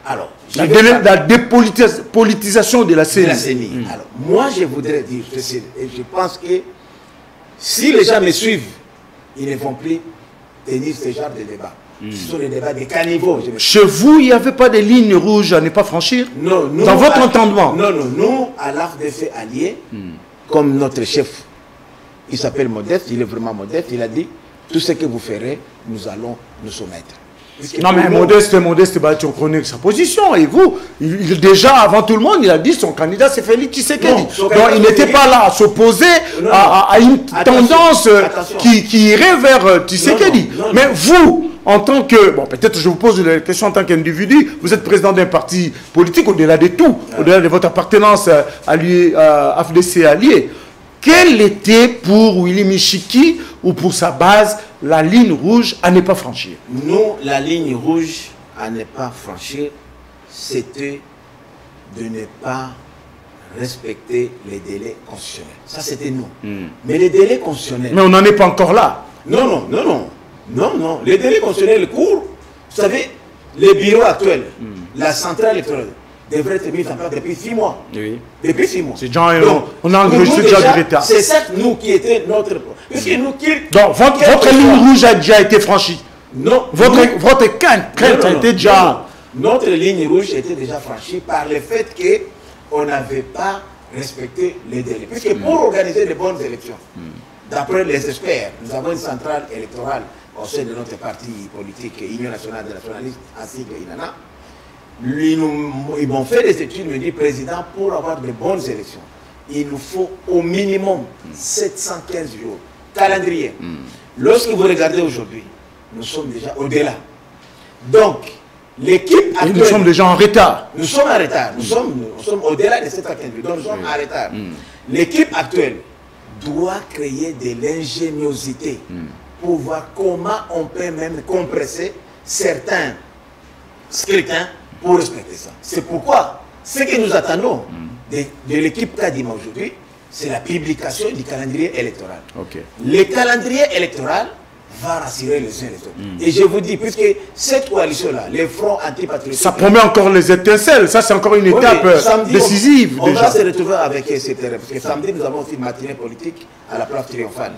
S2: Alors,
S1: la dépolitisation de la CENI.
S2: Alors, moi, je voudrais dire, je pense que si les gens me suivent, ils ne vont plus tenir ce genre de débat. Ce sont des débats de caniveau.
S1: Chez vous, il n'y avait pas de lignes rouges à ne pas franchir?
S2: Non, nous,
S1: dans votre entendement?
S2: Non, non, nous, à l'AFDC allié, comme notre chef, il s'appelle Modeste, il est vraiment modeste, il a dit, tout ce que vous ferez, nous allons nous soumettre.
S1: Non mais Modeste, bah, tu connais sa position. Et vous, déjà avant tout le monde, il a dit son candidat c'est Félix Tshisekedi. Donc il n'était pas là à s'opposer à une tendance qui irait vers Tshisekedi. Mais vous, en tant que... Bon, peut-être je vous pose la question en tant qu'individu. Vous êtes président d'un parti politique au-delà de tout, au-delà de votre appartenance à AFDC allié. Quelle était pour Willy Michiki ou pour sa base la ligne rouge à ne pas franchir?
S2: Nous, la ligne rouge à ne pas franchir, c'était de ne pas respecter les délais constitutionnels. Ça, c'était nous. Mais les délais constitutionnels...
S1: Mais on n'en est pas encore là.
S2: Non, non, non, non. Non, non. Les délais constitutionnels courent. Vous savez, les bureaux actuels, la centrale électorale, devrait être mise en place depuis 6 mois. Oui. Depuis 6 mois.
S1: C'est genre, on a enregistré déjà du retard.
S2: C'est ça, nous, qui était notre... Parce que nous,
S1: donc, votre ligne rouge a déjà été franchie? Non. Votre crainte a été déjà...
S2: Notre ligne rouge était déjà franchie par le fait qu'on n'avait pas respecté les délais. Puisque pour organiser de bonnes élections, d'après les experts, nous avons une centrale électorale au sein de notre parti politique, Union nationale des nationalistes, ainsi que INANA. Ils m'ont fait des études, ils me disent, président, pour avoir de bonnes élections, il nous faut au minimum 715 jours. Calendrier. Lorsque vous regardez aujourd'hui, nous sommes déjà au-delà. Donc, l'équipe actuelle...
S1: Nous sommes déjà en retard.
S2: Nous sommes en retard. Nous sommes au-delà de 715 jours. Donc, nous sommes en retard. L'équipe actuelle doit créer de l'ingéniosité pour voir comment on peut même compresser certains scrutins pour respecter ça. C'est pourquoi ce que nous attendons de l'équipe Kadima aujourd'hui, c'est la publication du calendrier électoral. Le calendrier électoral va rassurer les électeurs. Et je vous dis, puisque cette coalition-là, les fronts antipatriotiques...
S1: Ça promet encore les étincelles. Ça, c'est encore une étape décisive.
S2: On va se retrouver avec ces terrains. Parce que samedi, nous avons aussi une matinée politique à la place triomphale,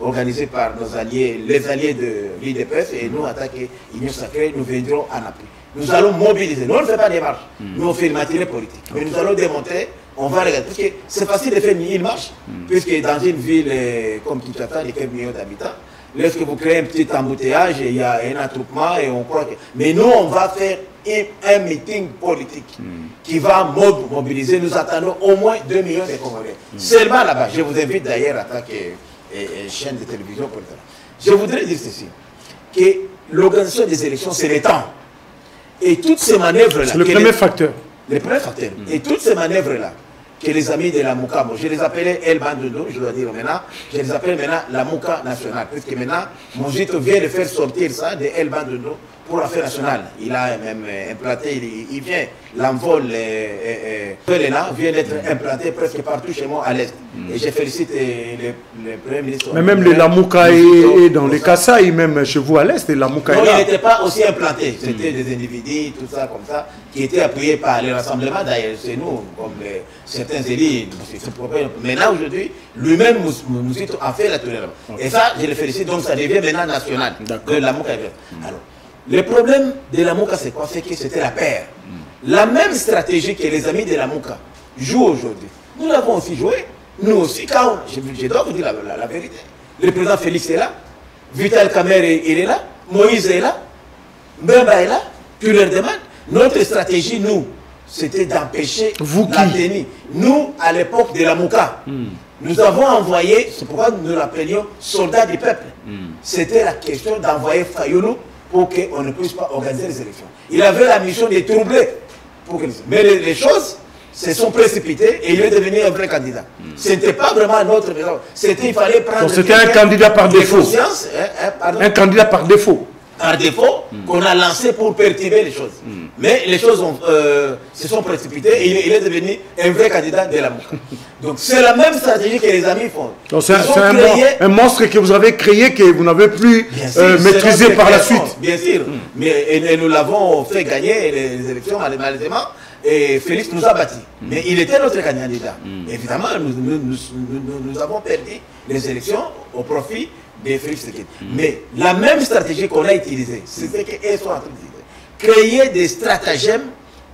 S2: organisée par nos alliés, les alliés de l'IDPS, et nous, attaquer Union Sacrée, nous viendrons en appui. Nous allons mobiliser. Nous, on ne fait pas des marches. Nous, on fait une matinée politique. Mais nous allons démontrer, on va regarder. Parce que c'est facile de faire une marche, puisque dans une ville comme Kinshasa, il y a quelques millions d'habitants, lorsque vous créez un petit embouteillage, il y a un attroupement et on croit que... Mais nous, on va faire un meeting politique qui va mobiliser. Nous attendons au moins 2 millions de Congolais. Seulement là-bas. Je vous invite d'ailleurs à attaquer une chaîne de télévision pour ça. Je voudrais dire ceci, que l'organisation des élections, c'est le temps. Et toutes ces manœuvres-là...
S1: C'est le premier facteur.
S2: Le premier facteur. Et toutes ces manœuvres-là que les amis de la Mouka, bon, je les appelais El Bandodo, je dois dire maintenant, je les appelle maintenant la Mouka nationale, parce que maintenant, Mongito vient de faire sortir ça de El Bandodo pour l'affaire nationale. Il a même implanté, il vient, l'envol Pelena vient d'être implanté presque partout chez moi à l'Est. Et je félicite le Premier ministre.
S1: Mais même la Mouka est dans les Kasaï, même chez vous à l'Est, la Mouka est là.
S2: Non, il n'était pas aussi implanté. C'était des individus, tout ça, comme ça, qui étaient appuyés par les rassemblements. D'ailleurs, c'est nous, comme certains élus. Maintenant, aujourd'hui, lui-même, Mouzito a fait la tournée là-bas. Et ça, je le félicite, donc ça devient maintenant national. De la Mouka. Alors, le problème de la Mouka, c'est quoi? C'est que c'était la paire. La même stratégie que les amis de la Mouka jouent aujourd'hui. Nous l'avons aussi joué. Nous aussi, quand je dois vous dire la vérité. Le président Félix est là. Vital Kamer, il est là. Moïse est là. Mbemba est là. Tu leur demandes. Notre stratégie, nous, c'était d'empêcher la tenue. Nous, à l'époque de la Mouka, nous avons envoyé, c'est pourquoi nous l'appelions soldats du peuple. C'était la question d'envoyer Fayoulou pour qu'on ne puisse pas organiser les élections. Il avait la mission de troubler. Mais les choses se sont précipitées et il est devenu un vrai candidat. Ce n'était pas vraiment notre raison. Il fallait prendre...
S1: C'était un candidat par défaut. Un candidat par défaut.
S2: Par défaut, qu'on a lancé pour perturber les choses. Mais les choses se sont précipitées et il est devenu un vrai candidat de la Mouka. Donc c'est la même stratégie que les amis font.
S1: C'est un monstre que vous avez créé, que vous n'avez plus maîtrisé par la suite.
S2: Bien sûr. Mais nous l'avons fait gagner les élections, malheureusement. Et Félix nous a battus. Mais il était notre candidat. Évidemment, nous avons perdu les élections au profit de Félix Tshisekedi. Mais la même stratégie qu'on a utilisée, c'est ce qu'elles sont en train de dire. Créer des stratagèmes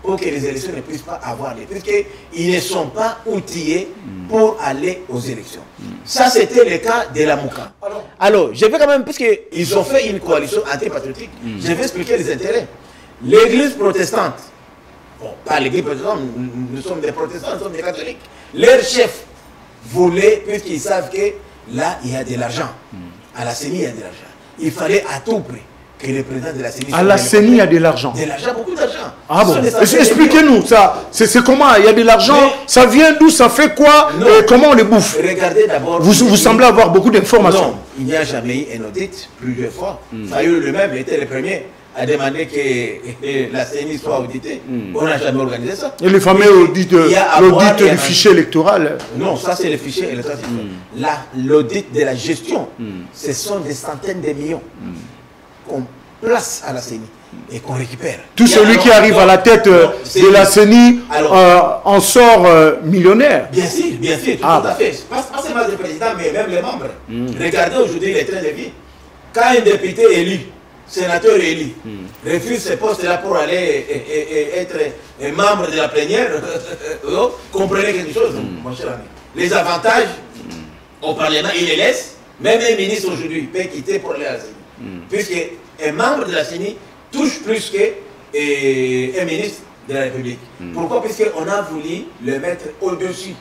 S2: pour que les élections ne puissent pas avoir lieu. Puisqu'ils ne sont pas outillés pour aller aux élections. Ça, c'était le cas de la Mouka. Alors, je vais quand même, puisqu'ils ont fait une coalition antipatriotique, je vais expliquer les intérêts. L'église protestante, bon, pas l'église protestante, nous sommes des protestants, nous sommes des catholiques. Leur chef voulait, puisqu'ils savent que là, il y a de l'argent. À la CENI, il y a de l'argent. Il fallait à tout prix que le président de la CENI...
S1: À la CENI, il y a de l'argent.
S2: De l'argent, beaucoup d'argent.
S1: Ah bon? Expliquez-nous ça. C'est comment? Il y a de l'argent. Ça vient d'où? Ça fait quoi? Comment on les bouffe?
S2: Regardez d'abord...
S1: Vous semblez avoir beaucoup d'informations.
S2: Non, il n'y a jamais eu un audit plusieurs fois. Fayou lui-même était le premier à demander que la CENI soit auditée. On n'a jamais organisé ça.
S1: Et le fameux audit du fichier électoral.
S2: Non, ça c'est le fichier électoral. L'audit de la gestion, ce sont des centaines de millions qu'on place à la CENI et qu'on récupère.
S1: Tout celui qui arrive à la tête de la CENI en sort millionnaire.
S2: Bien sûr, tout à fait. Pas seulement le président, mais même les membres. Regardez aujourd'hui les trains de vie. Quand un député élu, sénateur élu, refuse ce poste-là pour aller être membre de la plénière, comprenez quelque chose, mon cher ami. Les avantages au Parlement, il les laisse. Même un ministre aujourd'hui peut quitter pour aller à la CENI. Puisqu'un membre de la CENI touche plus qu'un ministre de la République. Pourquoi? Puisqu'on a voulu le mettre au-dessus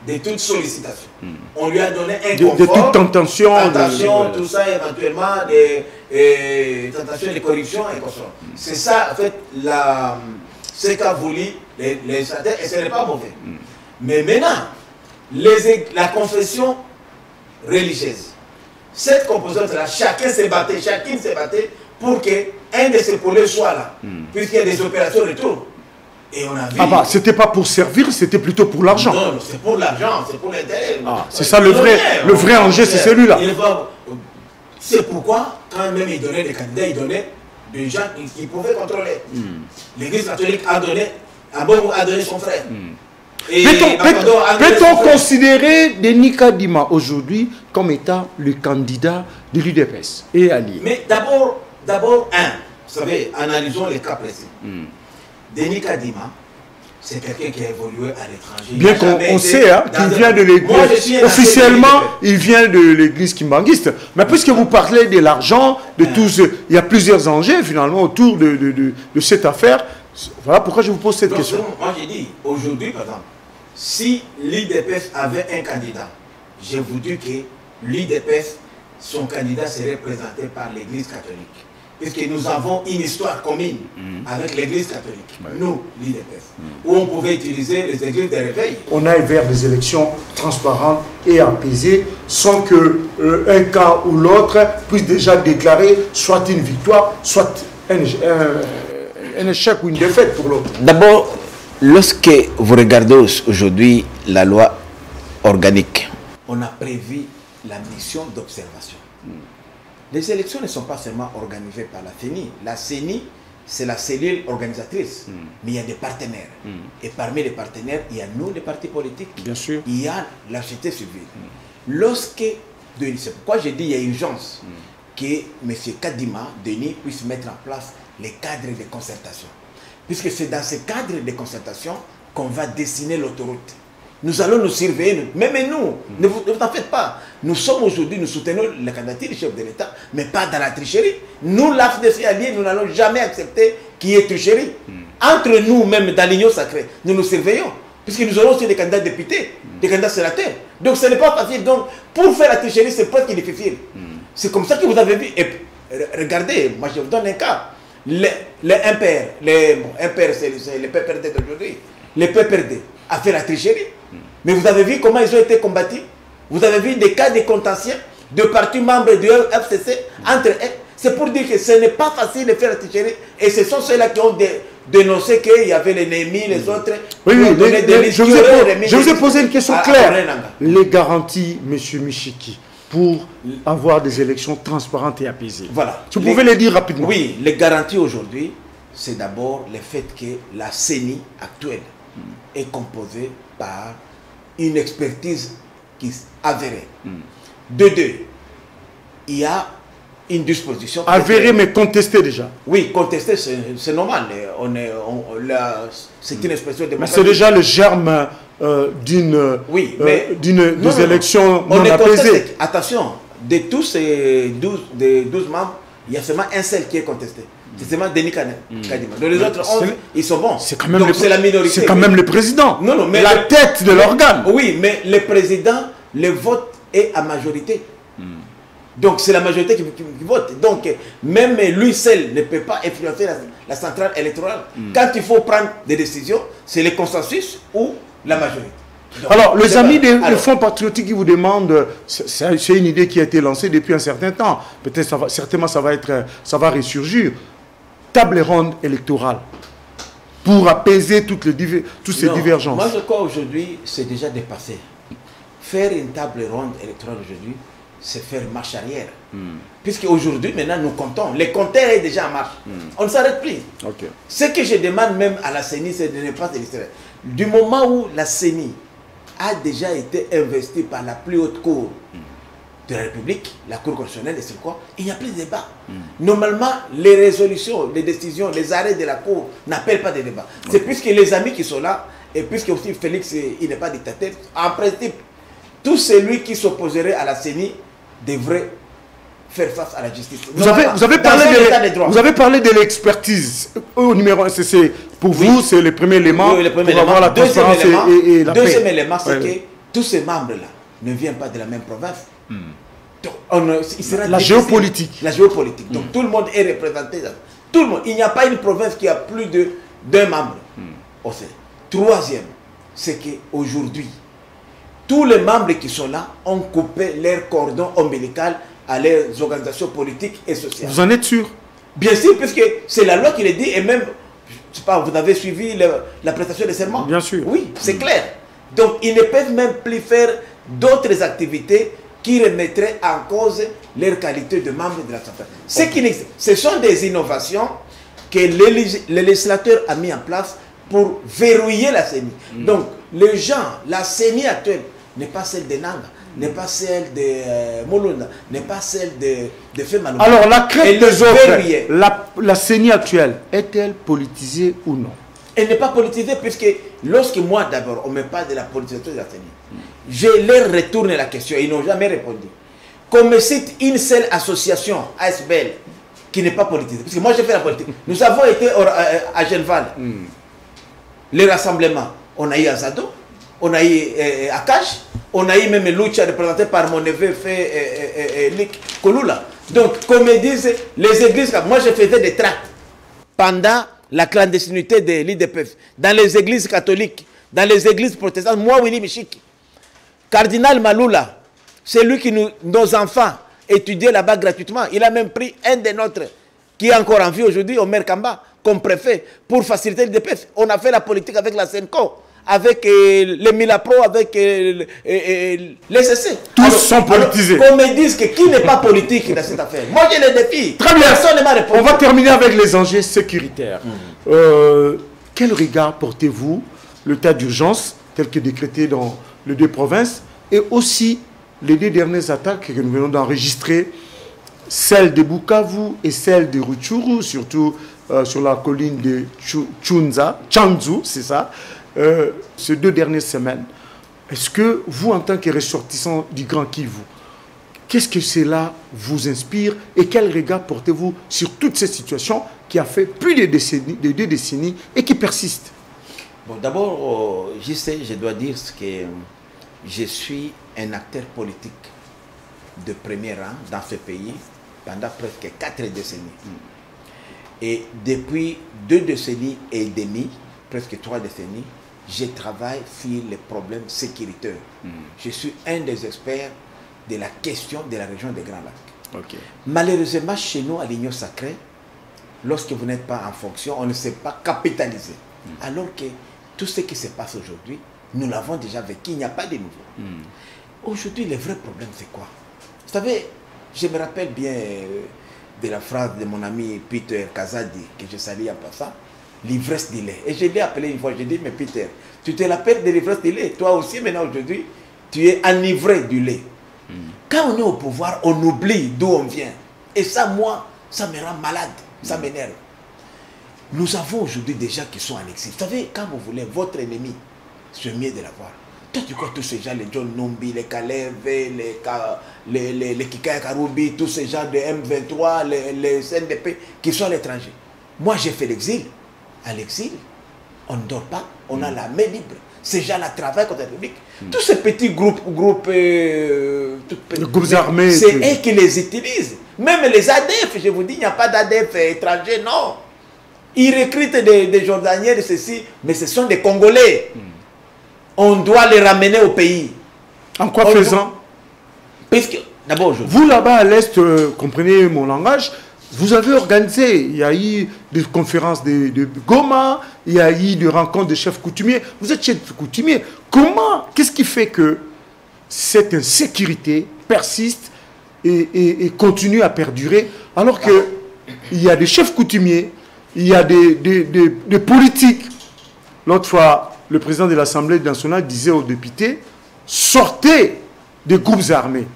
S2: de toute sollicitation. On lui a donné un confort.
S1: De toute tentation.
S2: Tout ça, éventuellement, des tentations de corruption et consorts. C'est ça, en fait, ce qu'a voulu les stataires, et ce n'est pas mauvais. Mais maintenant, la confession religieuse, cette composante-là, chacune se battait pour qu'un de ces poulets soit là, puisqu'il y a des opérations de retour. Et on a vu...
S1: Ah bah, c'était pas pour servir, c'était plutôt pour l'argent.
S2: Non, c'est pour l'argent, c'est pour l'intérêt.
S1: C'est ça le vrai enjeu, c'est celui-là.
S2: C'est pourquoi, quand même il donnait des candidats, il donnait des gens qui pouvaient contrôler. L'Église catholique a donné son frère.
S1: Peut-on considérer Denis Kadima aujourd'hui comme étant le candidat de l'UDPS et allié?
S2: Mais d'abord, vous savez, analysons les cas précis. Denis Kadima, c'est quelqu'un qui a évolué à l'étranger.
S1: Bien qu'on sait qu'il vient de l'église. Officiellement, il vient de l'église kimbanguiste. Mais puisque vous parlez de l'argent, de tous, il y a plusieurs enjeux finalement autour de cette affaire. Voilà pourquoi je vous pose cette question.
S2: Moi j'ai dit, aujourd'hui par exemple, si l'UDPS avait un candidat, je vous dis que l'UDPS, son candidat serait présenté par l'église catholique. puisque nous avons une histoire commune avec l'Église catholique, nous, l'IDPS, où on pouvait utiliser les églises de réveil.
S1: On aille vers des élections transparentes et apaisées, sans que un cas ou l'autre puisse déjà déclarer soit une victoire, soit un échec ou une défaite pour l'autre.
S2: D'abord, lorsque vous regardez aujourd'hui la loi organique, on a prévu la mission d'observation. Les élections ne sont pas seulement organisées par la CENI. La CENI, c'est la cellule organisatrice, mais il y a des partenaires. Et parmi les partenaires, il y a nous, les partis politiques.
S1: Bien sûr.
S2: Il y a la société civile. C'est pourquoi j'ai dit qu'il y a urgence que M. Kadima, Denis, puisse mettre en place les cadres de concertation. Puisque c'est dans ces cadres de concertation qu'on va dessiner l'autoroute. Nous allons nous surveiller, même nous, ne vous en faites pas. Nous sommes aujourd'hui, nous soutenons la candidature du chef de l'État, mais pas dans la tricherie. Nous, l'AFDC alliés, nous n'allons jamais accepter qu'il y ait tricherie. Entre nous, même dans l'Union sacrée, nous nous surveillons. Puisque nous aurons aussi des candidats députés, des candidats sénateurs. Donc ce n'est pas facile. Donc pour faire la tricherie, c'est presque difficile. C'est comme ça que vous avez vu. Et regardez, moi je vous donne un cas. Les MPR, c'est les PPRD d'aujourd'hui. Les PPRD a fait la tricherie. Mais vous avez vu comment ils ont été combattus. Vous avez vu des cas de contentieux de partis membres du FCC entre eux. C'est pour dire que ce n'est pas facile de faire la tricherie. Et ce sont ceux-là qui ont dénoncé qu'il y avait les ennemis, les autres.
S1: Oui, je vous ai posé une question claire. Les garanties, M. Michiki, pour avoir des élections transparentes et apaisées.
S2: Voilà.
S1: Vous pouvez les dire rapidement.
S2: Oui, les garanties aujourd'hui, c'est d'abord le fait que la CENI actuelle est composée par une expertise qui est avérée. De deux, il y a une disposition...
S1: Avérée mais contestée déjà.
S2: Oui, contestée, c'est normal. C'est une expression de...
S1: Mais c'est déjà le germe d'une des élections non apaisées.
S2: Attention, de tous ces 12 membres, il y a seulement un seul qui est contesté. C'est seulement Denis Kadima. Les autres 11, ils sont bons.
S1: C'est quand même la minorité. C'est quand même le président.
S2: Non, non, mais
S1: la tête de l'organe.
S2: Oui, mais le président, le vote est à majorité. Donc c'est la majorité qui vote. Donc même lui seul ne peut pas influencer la centrale électorale. Quand il faut prendre des décisions, c'est le consensus ou la majorité. Donc,
S1: alors, les amis des Fonds patriotiques qui vous demandent, c'est une idée qui a été lancée depuis un certain temps. Peut-être, certainement, ça va ressurgir. Table ronde électorale pour apaiser toutes ces divergences.
S2: Moi, je crois aujourd'hui, c'est déjà dépassé. Faire une table ronde électorale aujourd'hui, c'est faire marche arrière. Puisque aujourd'hui, maintenant, nous comptons. Les compteurs est déjà en marche. On ne s'arrête plus. Ce que je demande même à la CENI, c'est de ne pas se distraire. Du moment où la CENI a déjà été investie par la plus haute cour de la République, la Cour constitutionnelle, et c'est quoi? Il n'y a plus de débat. Normalement, les résolutions, les décisions, les arrêts de la Cour n'appellent pas de débat. C'est puisque les amis qui sont là, et puisque aussi Félix, il n'est pas dictateur, en principe, tout celui qui s'opposerait à la CENI devrait faire face à la justice.
S1: Vous avez parlé de l'expertise. Au numéro 1, pour vous, c'est le premier élément pour avoir la transparence et la paix.
S2: Deuxième élément, c'est que tous ces membres-là ne viennent pas de la même province. Donc,
S1: la géopolitique.
S2: La géopolitique. Donc tout le monde est représenté. Tout le monde. Il n'y a pas une province qui a plus d'un membre. Troisième, c'est qu'aujourd'hui, tous les membres qui sont là ont coupé leur cordon ombilical à leurs organisations politiques et sociales.
S1: Vous en êtes sûr?
S2: Bien sûr, puisque c'est la loi qui le dit, et même, je sais pas, vous avez suivi la prestation de serment?
S1: Bien sûr.
S2: Oui, c'est clair. Donc, ils ne peuvent même plus faire d'autres activités qui remettraient en cause leur qualité de membre de la centrale. Ce sont des innovations que le législateur a mis en place pour verrouiller la CENI. Donc, les gens, la CENI actuelle n'est pas celle de Nanga, n'est pas celle de Molunda, n'est pas celle de Femalouma.
S1: Alors, la crête des autres, la CENI actuelle, est-elle politisée ou non?
S2: Elle n'est pas politisée puisque lorsque moi d'abord, on me parle de la politisation de la CENI, je leur retourne la question, ils n'ont jamais répondu. Qu'on me cite une seule association, ASBL, qui n'est pas politisée. Parce que moi j'ai fait la politique. Nous avons été à Genval, les rassemblements, on a eu Azado, on a eu Akash, on a eu même Lucha représenté par mon neveu fait Lik Kolula. Donc, comme ils disent, les églises, moi je faisais des tracts pendant la clandestinité de l'IDPF, dans les églises catholiques, dans les églises protestantes. Moi, Willy Michiki, Cardinal Maloula, c'est lui qui nos enfants étudiaient là-bas gratuitement. Il a même pris un des nôtres, qui est encore en vie aujourd'hui, Omer Kamba, comme préfet, pour faciliter l'IDPF. On a fait la politique avec la SENCO, avec les Milapro, avec les CC.
S1: Tous sont politisés.
S2: Qu'on me dise que qui n'est pas politique dans cette affaire. Moi, j'ai les défis.
S1: Très bien.
S2: Personne ne m'a répondu.
S1: On va terminer avec les enjeux sécuritaires. Quel regard portez-vous l'état d'urgence tel que décrété dans les deux provinces et aussi les deux dernières attaques que nous venons d'enregistrer, celle de Bukavu et celle de Rutshuru, surtout sur la colline de Tchanzu, c'est ça, ces 2 dernières semaines. Est-ce que vous, en tant que ressortissant du Grand Kivu, qu'est-ce que cela vous inspire et quel regard portez-vous sur toute cette situation qui a fait plus de 2 décennies et qui persiste?
S2: Bon, d'abord, je dois dire que je suis un acteur politique de premier rang dans ce pays pendant presque 4 décennies. Et depuis 2 décennies et demie, presque 3 décennies, je travaille sur les problèmes sécuritaires. Je suis un des experts de la question de la région des Grands Lacs.
S1: Okay.
S2: Malheureusement, chez nous, à l'Union sacrée, lorsque vous n'êtes pas en fonction, on ne sait pas capitaliser. Alors que tout ce qui se passe aujourd'hui, nous l'avons déjà vécu, il n'y a pas de nouveau. Aujourd'hui, le vrai problème, c'est quoi? Vous savez, je me rappelle bien de la phrase de mon ami Peter Kazadi, que je salue en passant, l'ivresse du lait. Et je l'ai appelé une fois, je dis, mais Peter, tu te rappelles de l'ivresse du lait? Toi aussi, maintenant, aujourd'hui, tu es enivré du lait. Quand on est au pouvoir, on oublie d'où on vient. Et ça, moi, ça me rend malade, ça m'énerve. Nous avons aujourd'hui des gens qui sont en exil. Vous savez, quand vous voulez, votre ennemi, c'est mieux de l'avoir. Toi, tu crois tous ces gens, les John Numbi, les Kalev, les Kikaya Karoubi, tous ces gens de M23, les CNDP, qui sont à l'étranger. Moi, j'ai fait l'exil. À l'exil, on ne dort pas, on a la main libre. Ces gens-là travaillent contre la République. Tous ces petits groupes
S1: armés,
S2: c'est eux qui les utilisent. Même les ADF, je vous dis, il n'y a pas d'ADF étrangers, non. Ils recrutent des Jordaniens, de ceci, mais ce sont des Congolais. On doit les ramener au pays.
S1: En quoi faisant?
S2: Puisque, d'abord,
S1: vous là-bas à l'Est, comprenez mon langage, vous avez organisé, il y a eu des conférences de Goma, il y a eu des rencontres de chefs coutumiers. Vous êtes chef coutumier. Comment, qu'est-ce qui fait que cette insécurité persiste et continue à perdurer alors qu'il y a des chefs coutumiers, il y a des politiques. L'autre fois, le président de l'Assemblée nationale disait aux députés, sortez des groupes armés.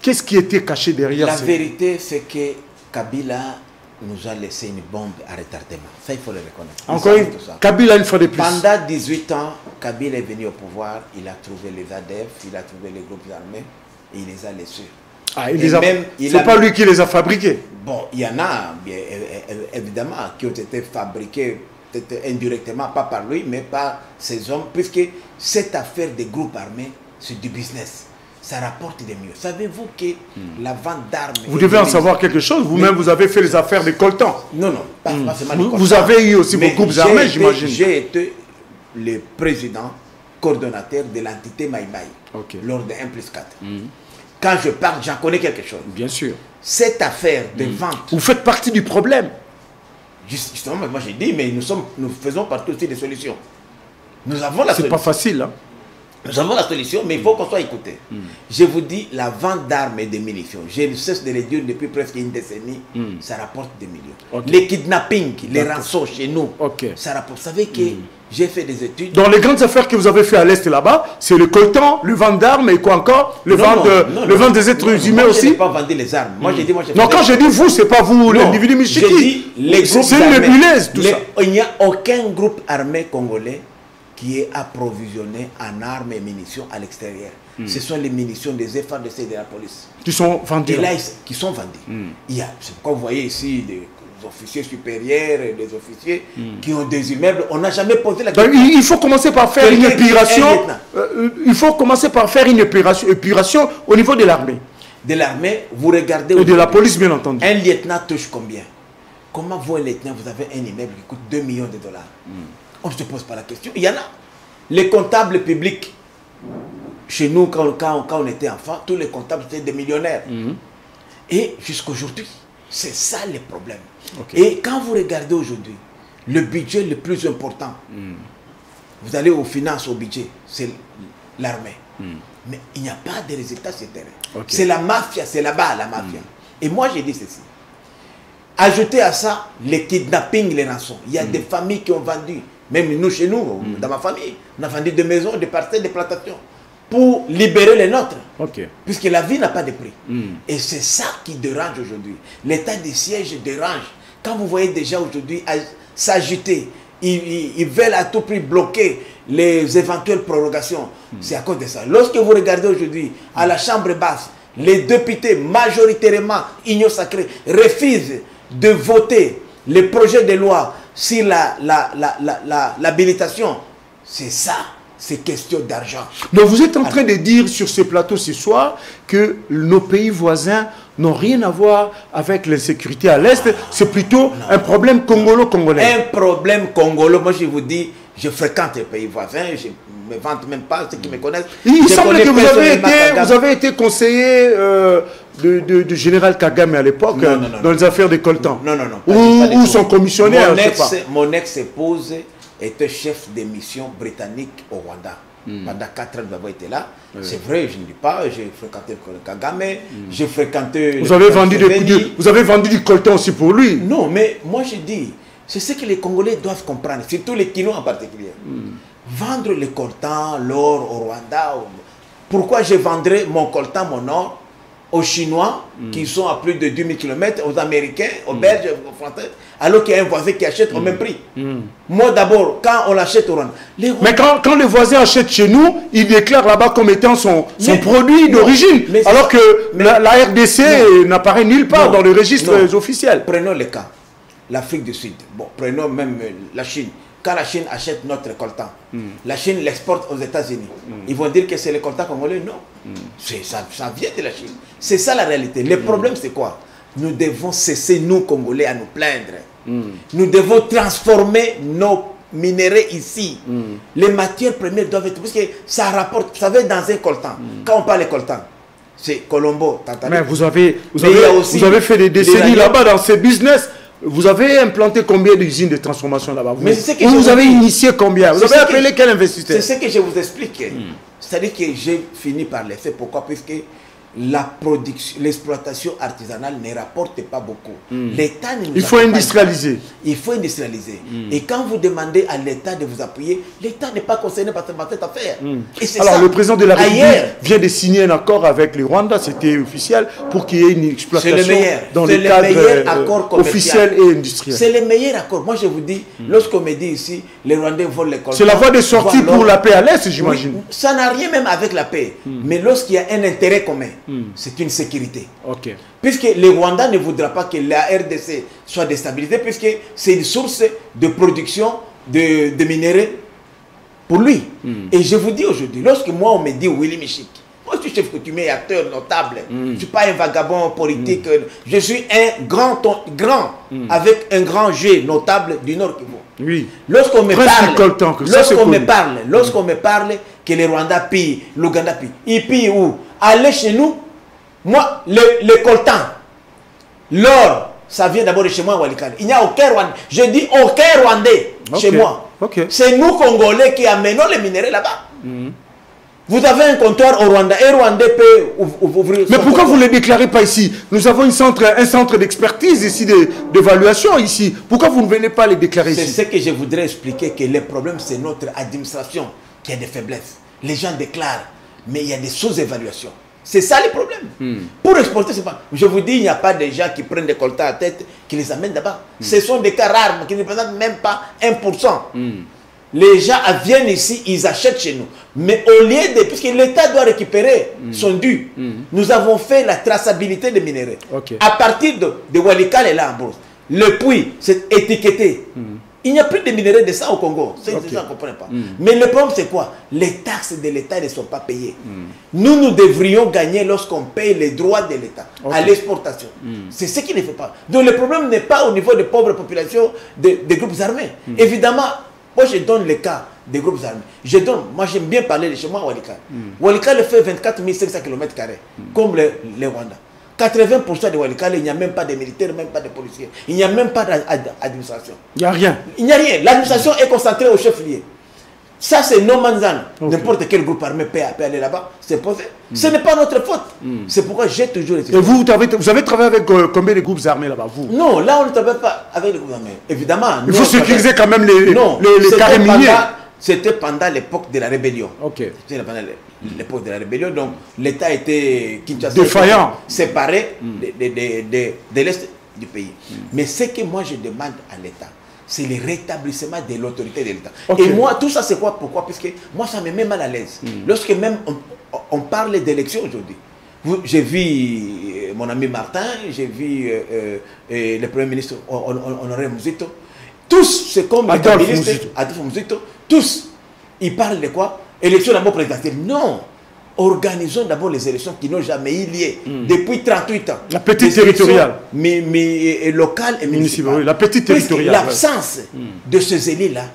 S1: Qu'est-ce qui était caché derrière
S2: ça? La vérité, c'est que Kabila nous a laissé une bombe à retardement. Ça, il faut le reconnaître.
S1: Encore une fois, Kabila, une fois de plus.
S2: Pendant 18 ans, Kabila est venu au pouvoir, il a trouvé les ADF, il a trouvé les groupes armés, et il les a laissés.
S1: Ah, c'est pas lui qui les a fabriqués.
S2: Bon, il y en a, bien, évidemment, qui ont été fabriqués peut-être indirectement, pas par lui, mais par ces hommes, puisque cette affaire des groupes armés, c'est du business. Ça rapporte des mieux. Savez-vous que la vente d'armes...
S1: Vous devez en savoir quelque chose. Vous-même, vous avez fait les affaires des coltans.
S2: Non, non, pas seulement les coltans.
S1: Vous avez eu aussi vos groupes armés, j'imagine.
S2: J'ai été le président, coordonnateur de l'entité Maïmaï, lors de 1+4. Quand je parle, j'en connais quelque chose.
S1: Bien sûr.
S2: Cette affaire de vente...
S1: Vous faites partie du problème.
S2: Justement, moi j'ai dit, mais nous faisons partie aussi des solutions. Nous avons la solution.
S1: C'est pas facile, hein?
S2: Nous avons la solution, mais il faut qu'on soit écouté. Je vous dis, la vente d'armes et de munitions, je ne cesse de le dire depuis presque une décennie, ça rapporte des millions. Les kidnappings, les rançons chez nous, ça rapporte. Vous savez que j'ai fait des études.
S1: Dans les grandes affaires que vous avez fait à l'Est là-bas, c'est le coltan, le vente d'armes et quoi encore? Le vente des êtres humains aussi?
S2: Je n'ai pas vendu les armes. Moi, j'ai dit,
S1: non, quand je dis vous, c'est pas vous, l'individu Michiki.
S2: J'ai dit les groupes
S1: armés. C'est une nébuleuse, tout ça.
S2: Il n'y a aucun groupe armé congolais qui est approvisionné en armes et munitions à l'extérieur. Ce sont les munitions des FARDC et de la police.
S1: Qui sont vendues.
S2: Et là, qui sont vendues. Il y a, comme vous voyez ici, des officiers supérieurs, des officiers qui ont des immeubles. On n'a jamais posé la question.
S1: Il faut commencer par faire une épuration. Il faut commencer par faire une épuration au niveau de l'armée.
S2: de l'armée, vous regardez...
S1: Et de la police, bien entendu.
S2: Un lieutenant touche combien? Comment vous, un lieutenant, vous avez un immeuble qui coûte 2 millions de dollars? On ne se pose pas la question. Il y en a. Les comptables publics, chez nous, quand on était enfant, tous les comptables étaient des millionnaires. Et jusqu'aujourd'hui, c'est ça le problème. Et quand vous regardez aujourd'hui, le budget le plus important, vous allez aux finances, au budget, c'est l'armée. Mais il n'y a pas de résultats sur le terrain. C'est la mafia, c'est là-bas la mafia. Et moi, j'ai dit ceci. Ajoutez à ça les kidnappings, les rançons. Il y a des familles qui ont vendu, même nous, chez nous, dans ma famille, on a vendu des maisons, des parcelles, des plantations, pour libérer les nôtres. Puisque la vie n'a pas de prix. Et c'est ça qui dérange aujourd'hui. L'état de siège dérange. Quand vous voyez déjà aujourd'hui s'agiter, ils veulent à tout prix bloquer les éventuelles prorogations. C'est à cause de ça. Lorsque vous regardez aujourd'hui à la Chambre basse, les députés majoritairement, Union sacrée, refusent de voter les projets de loi sur l'habilitation. C'est ça, c'est question d'argent.
S1: Donc vous êtes en train de dire sur ce plateau ce soir que nos pays voisins n'ont rien à voir avec l'insécurité à l'Est. C'est plutôt un problème congolo-congolais.
S2: Un problème congolo. Moi, je vous dis, je fréquente les pays voisins, je ne me vante même pas, ceux qui me connaissent.
S1: Il semble que vous avez été conseiller de général Kagame à l'époque, dans les affaires des coltans. Ou son commissionnaire,
S2: mon ex-épouse était chef de mission britannique au Rwanda. Pendant 4 ans, nous avons été là. C'est vrai, je ne dis pas, j'ai fréquenté Kagame, j'ai fréquenté... Vous
S1: avez vendu du coltan aussi pour lui.
S2: Non, mais moi je dis, c'est ce que les Congolais doivent comprendre, surtout les Kinois en particulier. Vendre le coltan, l'or au Rwanda, pourquoi je vendrais mon coltan, mon or, aux Chinois, qui sont à plus de 2000 km, aux Américains, aux Belges, aux Français, alors qu'il y a un voisin qui achète au même prix. Moi d'abord, quand on l'achète au Rwanda...
S1: Mais quand le voisin achète chez nous, il déclare là-bas comme étant son produit d'origine, alors que la RDC n'apparaît nulle part dans les registres officiels.
S2: Prenons le cas, l'Afrique du Sud, bon, prenons même la Chine. Quand la Chine achète notre coltan, la Chine l'exporte aux États-Unis. Ils vont dire que c'est le coltan congolais? Non. Ça vient de la Chine. C'est ça la réalité. Le problème, c'est quoi? Nous devons cesser, nous, Congolais, à nous plaindre. Nous devons transformer nos minéraux ici. Les matières premières doivent être... Parce que ça rapporte... Vous savez, dans un coltan, quand on parle de coltan, c'est Colombo.
S1: Mais vous avez fait des décennies là-bas dans ces business. Vous avez implanté combien d'usines de transformation là-bas? Vous avez initié combien? Vous avez appelé quel investisseur?
S2: C'est ce que je vous explique. C'est-à-dire que j'ai fini par laisser. Pourquoi? Puisque la production, l'exploitation artisanale ne rapporte pas beaucoup. L'État
S1: il faut industrialiser.
S2: Il faut industrialiser. Et quand vous demandez à l'État de vous appuyer, l'État n'est pas concerné par cette affaire. Et
S1: alors, le président de la République vient de signer un accord avec le Rwanda, c'était officiel, pour qu'il y ait une exploitation dans le cadre officiel et industriel.
S2: C'est le meilleur accord. Moi, je vous dis, lorsqu'on me dit ici, les Rwandais volent les coltans.
S1: C'est la voie de sortie pour la paix à l'Est, j'imagine.
S2: Oui, ça n'a rien même avec la paix. Mais lorsqu'il y a un intérêt commun, c'est une sécurité. Puisque le Rwanda ne voudra pas que la RDC soit déstabilisée, puisque c'est une source de production de minéraux pour lui. Et je vous dis aujourd'hui, lorsque moi on me dit Willy Michik, moi je suis chef coutumier, acteur notable, je ne suis pas un vagabond politique, je suis un grand avec un grand G notable du Nord Kivu.
S1: Oui.
S2: Lorsqu'on me parle que les Rwandais pillent, l'Ouganda pille, ils pillent où? Allez chez nous. Moi, le coltan, l'or, ça vient d'abord de chez moi à Walikale. Il n'y a aucun Rwandais. Je dis aucun Rwandais chez moi. C'est nous, Congolais, qui amenons les minéraux là-bas. Vous avez un comptoir au Rwanda. Et Rwandais peut ouvrir.
S1: Mais pourquoi vous ne le déclarez pas ici? Nous avons un centre d'expertise ici, d'évaluation ici. Pourquoi vous ne venez pas les déclarer ici?
S2: C'est ce que je voudrais expliquer, que le problème, c'est notre administration qui a des faiblesses. Les gens déclarent, mais il y a des sous-évaluations. C'est ça le problème. Pour exporter, c'est pas... Je vous dis, il n'y a pas de gens qui prennent des coltans à tête, qui les amènent là-bas. Ce sont des cas rares, qui ne représentent même pas 1%. Les gens viennent ici, ils achètent chez nous. Mais au lieu de... Puisque l'État doit récupérer son dû, nous avons fait la traçabilité des minéraux. À partir de Walikale et là en bourse. Le puits, c'est étiqueté. Il n'y a plus de minerais de ça au Congo. Ça, okay. Ça, on ne comprend pas. Mais le problème, c'est quoi? Les taxes de l'État ne sont pas payées. Nous devrions gagner lorsqu'on paye les droits de l'État à l'exportation. C'est ce qui ne fait pas. Donc, le problème n'est pas au niveau des pauvres populations des groupes armés. Évidemment, moi, je donne le cas des groupes armés. Moi, j'aime bien parler de chez moi, Walikale. Walikale fait 24 500 km², comme les Rwandais. 80% de Walikale, il n'y a même pas de militaires, même pas de policiers. Il n'y a même pas d'administration.
S1: Il n'y a rien.
S2: Il n'y a rien. L'administration est concentrée au chef-lieu. Ça, c'est no man's land. N'importe quel groupe armé peut aller là-bas, c'est posé. Ce n'est pas notre faute. C'est pourquoi j'ai toujours été...
S1: Et vous avez travaillé avec combien de groupes armés là-bas, vous?
S2: Non, là, on ne travaille pas avec les groupes armés. Évidemment.
S1: Il faut sécuriser quand même les carrés miniers.
S2: C'était pendant l'époque de la rébellion.
S1: Ok.
S2: C'était pendant l'époque de la rébellion. Donc, l'État était
S1: défaillant,
S2: séparé de l'Est du pays. Mais ce que moi je demande à l'État, c'est le rétablissement de l'autorité de l'État. Okay. Et moi, tout ça, c'est quoi? Pourquoi? Parce que moi, ça me met mal à l'aise. Lorsque même on parle d'élections aujourd'hui. J'ai vu mon ami Martin, j'ai vu le Premier ministre Honoré Muzito. Tous, c'est comme les cabinistes, Adolphe Muzito, tous, ils parlent de quoi? Élection d'abord présidentielle. Non! Organisons d'abord les élections qui n'ont jamais eu lieu depuis 38 ans.
S1: La petite territoriale.
S2: Locale et municipale.
S1: Oui, la petite territoriale.
S2: L'absence de ces élus-là,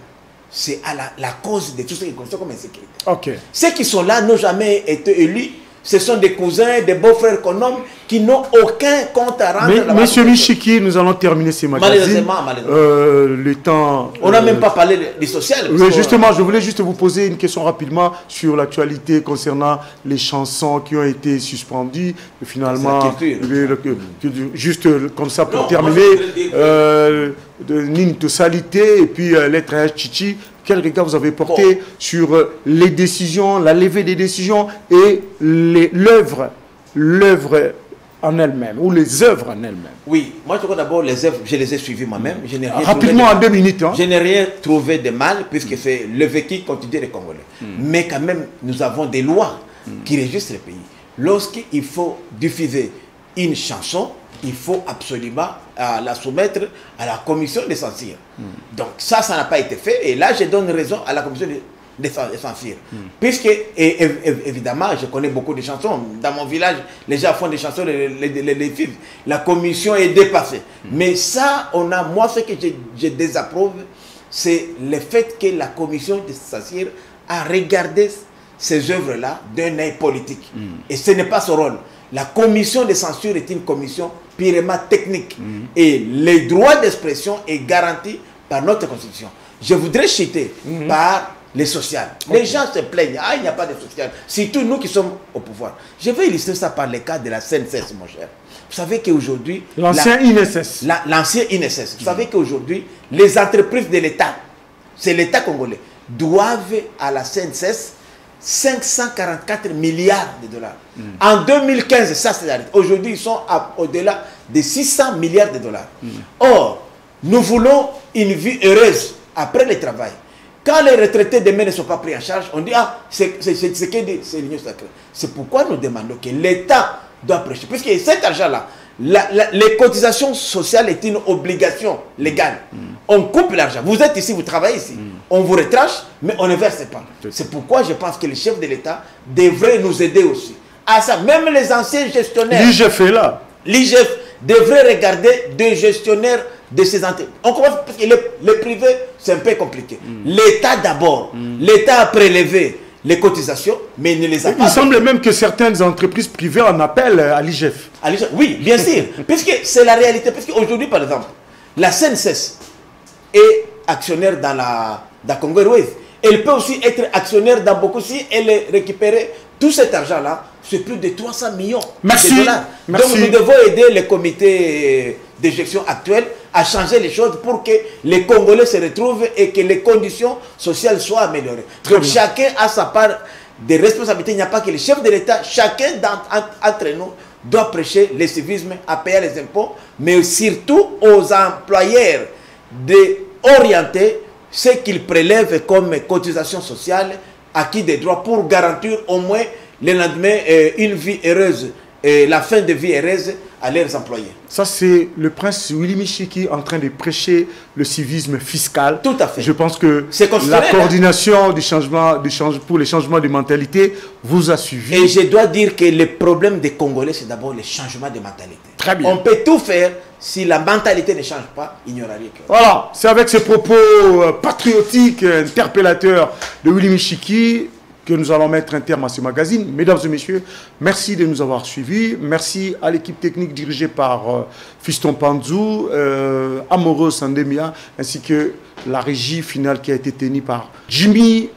S2: c'est à la cause de tout ce qui est considéré comme insécurité.
S1: Okay.
S2: Ceux qui sont là n'ont jamais été élus. Ce sont des cousins, des beaux-frères qu'on nomme, qui n'ont aucun compte à rendre.
S1: Monsieur Michiki, nous allons terminer ces magazines. Malheureusement. Le temps...
S2: On n'a même pas parlé du social.
S1: Oui, justement, je voulais juste vous poser une question rapidement sur l'actualité concernant les chansons qui ont été suspendues. Et finalement, juste comme ça pour terminer, Nine Tossalité et puis Lettre à Chichi. Quel regard vous avez porté sur les décisions, la levée des décisions et l'œuvre en elle-même, ou les œuvres en elles-mêmes?
S2: Oui, moi je crois d'abord les œuvres, je les ai suivies moi-même.
S1: Rapidement, en 2 minutes. Hein.
S2: Je n'ai rien trouvé de mal, puisque c'est le vécu quotidien des Congolais. Mais quand même, nous avons des lois qui régissent le pays. Lorsqu'il faut diffuser une chanson, il faut absolument la soumettre à la commission de censure. Donc ça n'a pas été fait. Et là, je donne raison à la commission de censure. Puisque, évidemment, je connais beaucoup de chansons. Dans mon village, les gens font des chansons, les filles. La commission est dépassée. Mais ça, moi, ce que je désapprouve, c'est le fait que la commission de censure a regardé ces œuvres-là d'un œil politique. Et ce n'est pas son rôle. La commission de censure est une commission purement technique. Et le droit d'expression est garanti par notre constitution. Je voudrais citer par les sociales. Les gens se plaignent. Ah, il n'y a pas de social. Surtout nous qui sommes au pouvoir. Je vais illustrer ça par le cas de la CNSS, mon cher. Vous savez qu'aujourd'hui...
S1: L'ancien INSS.
S2: L'ancien INSS. Vous savez qu'aujourd'hui, les entreprises de l'État, c'est l'État congolais, doivent à la CNSS 544 milliards de dollars. En 2015, ça c'est arrêté. Aujourd'hui, ils sont au-delà de 600 milliards de dollars. Or, nous voulons une vie heureuse après le travail. Quand les retraités demain ne sont pas pris en charge, on dit, ah, c'est ce que dit, c'est l'union sacrée. C'est pourquoi nous demandons que l'État doit prêcher. Puisque cet argent-là, les cotisations sociales est une obligation légale. On coupe l'argent. Vous êtes ici, vous travaillez ici. On vous retranche, mais on ne verse pas. C'est pourquoi je pense que le chef de l'État devrait nous aider aussi. À ça, même les anciens gestionnaires.
S1: L'IGF est là.
S2: L'IGF devrait regarder des gestionnaires de ces entreprises. On commence parce que le privé, c'est un peu compliqué. L'État d'abord. L'État a prélevé les cotisations, mais il ne les a pas.
S1: Il semble même que certaines entreprises privées en appellent à l'IGF.
S2: Oui, bien sûr. Puisque c'est la réalité. Puisque aujourd'hui, par exemple, la CNSS est actionnaire dans Congo Airways. Elle peut aussi être actionnaire dans beaucoup si elle récupérer tout cet argent-là. C'est plus de 300 millions de dollars. Donc nous devons aider les comités de gestion actuels à changer les choses pour que les Congolais se retrouvent et que les conditions sociales soient améliorées. Donc chacun a sa part de responsabilité. Il n'y a pas que le chef de l'État, chacun d'entre nous doit prêcher le civisme, à payer les impôts, mais surtout aux employeurs d'orienter ce qu'ils prélèvent comme cotisation sociale, acquis des droits pour garantir au moins le lendemain une vie heureuse la fin de vie heureuse à leurs employés.
S1: Ça, c'est le prince Willy Michiki en train de prêcher le civisme fiscal.
S2: Tout à fait.
S1: Je pense que la coordination du changement, pour les changements de mentalité vous a suivi.
S2: Et je dois dire que le problème des Congolais, c'est d'abord le changement de mentalité.
S1: Très bien.
S2: On peut tout faire, si la mentalité ne change pas, il n'y aura rien.
S1: Voilà, c'est avec ces propos patriotiques, interpellateurs de Willy Michiki que nous allons mettre un terme à ce magazine. Mesdames et messieurs, merci de nous avoir suivis. Merci à l'équipe technique dirigée par Fiston Panzou, Amoureux Sandemia, ainsi que la régie finale qui a été tenue par Jimmy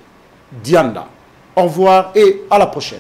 S1: Dianda. Au revoir et à la prochaine.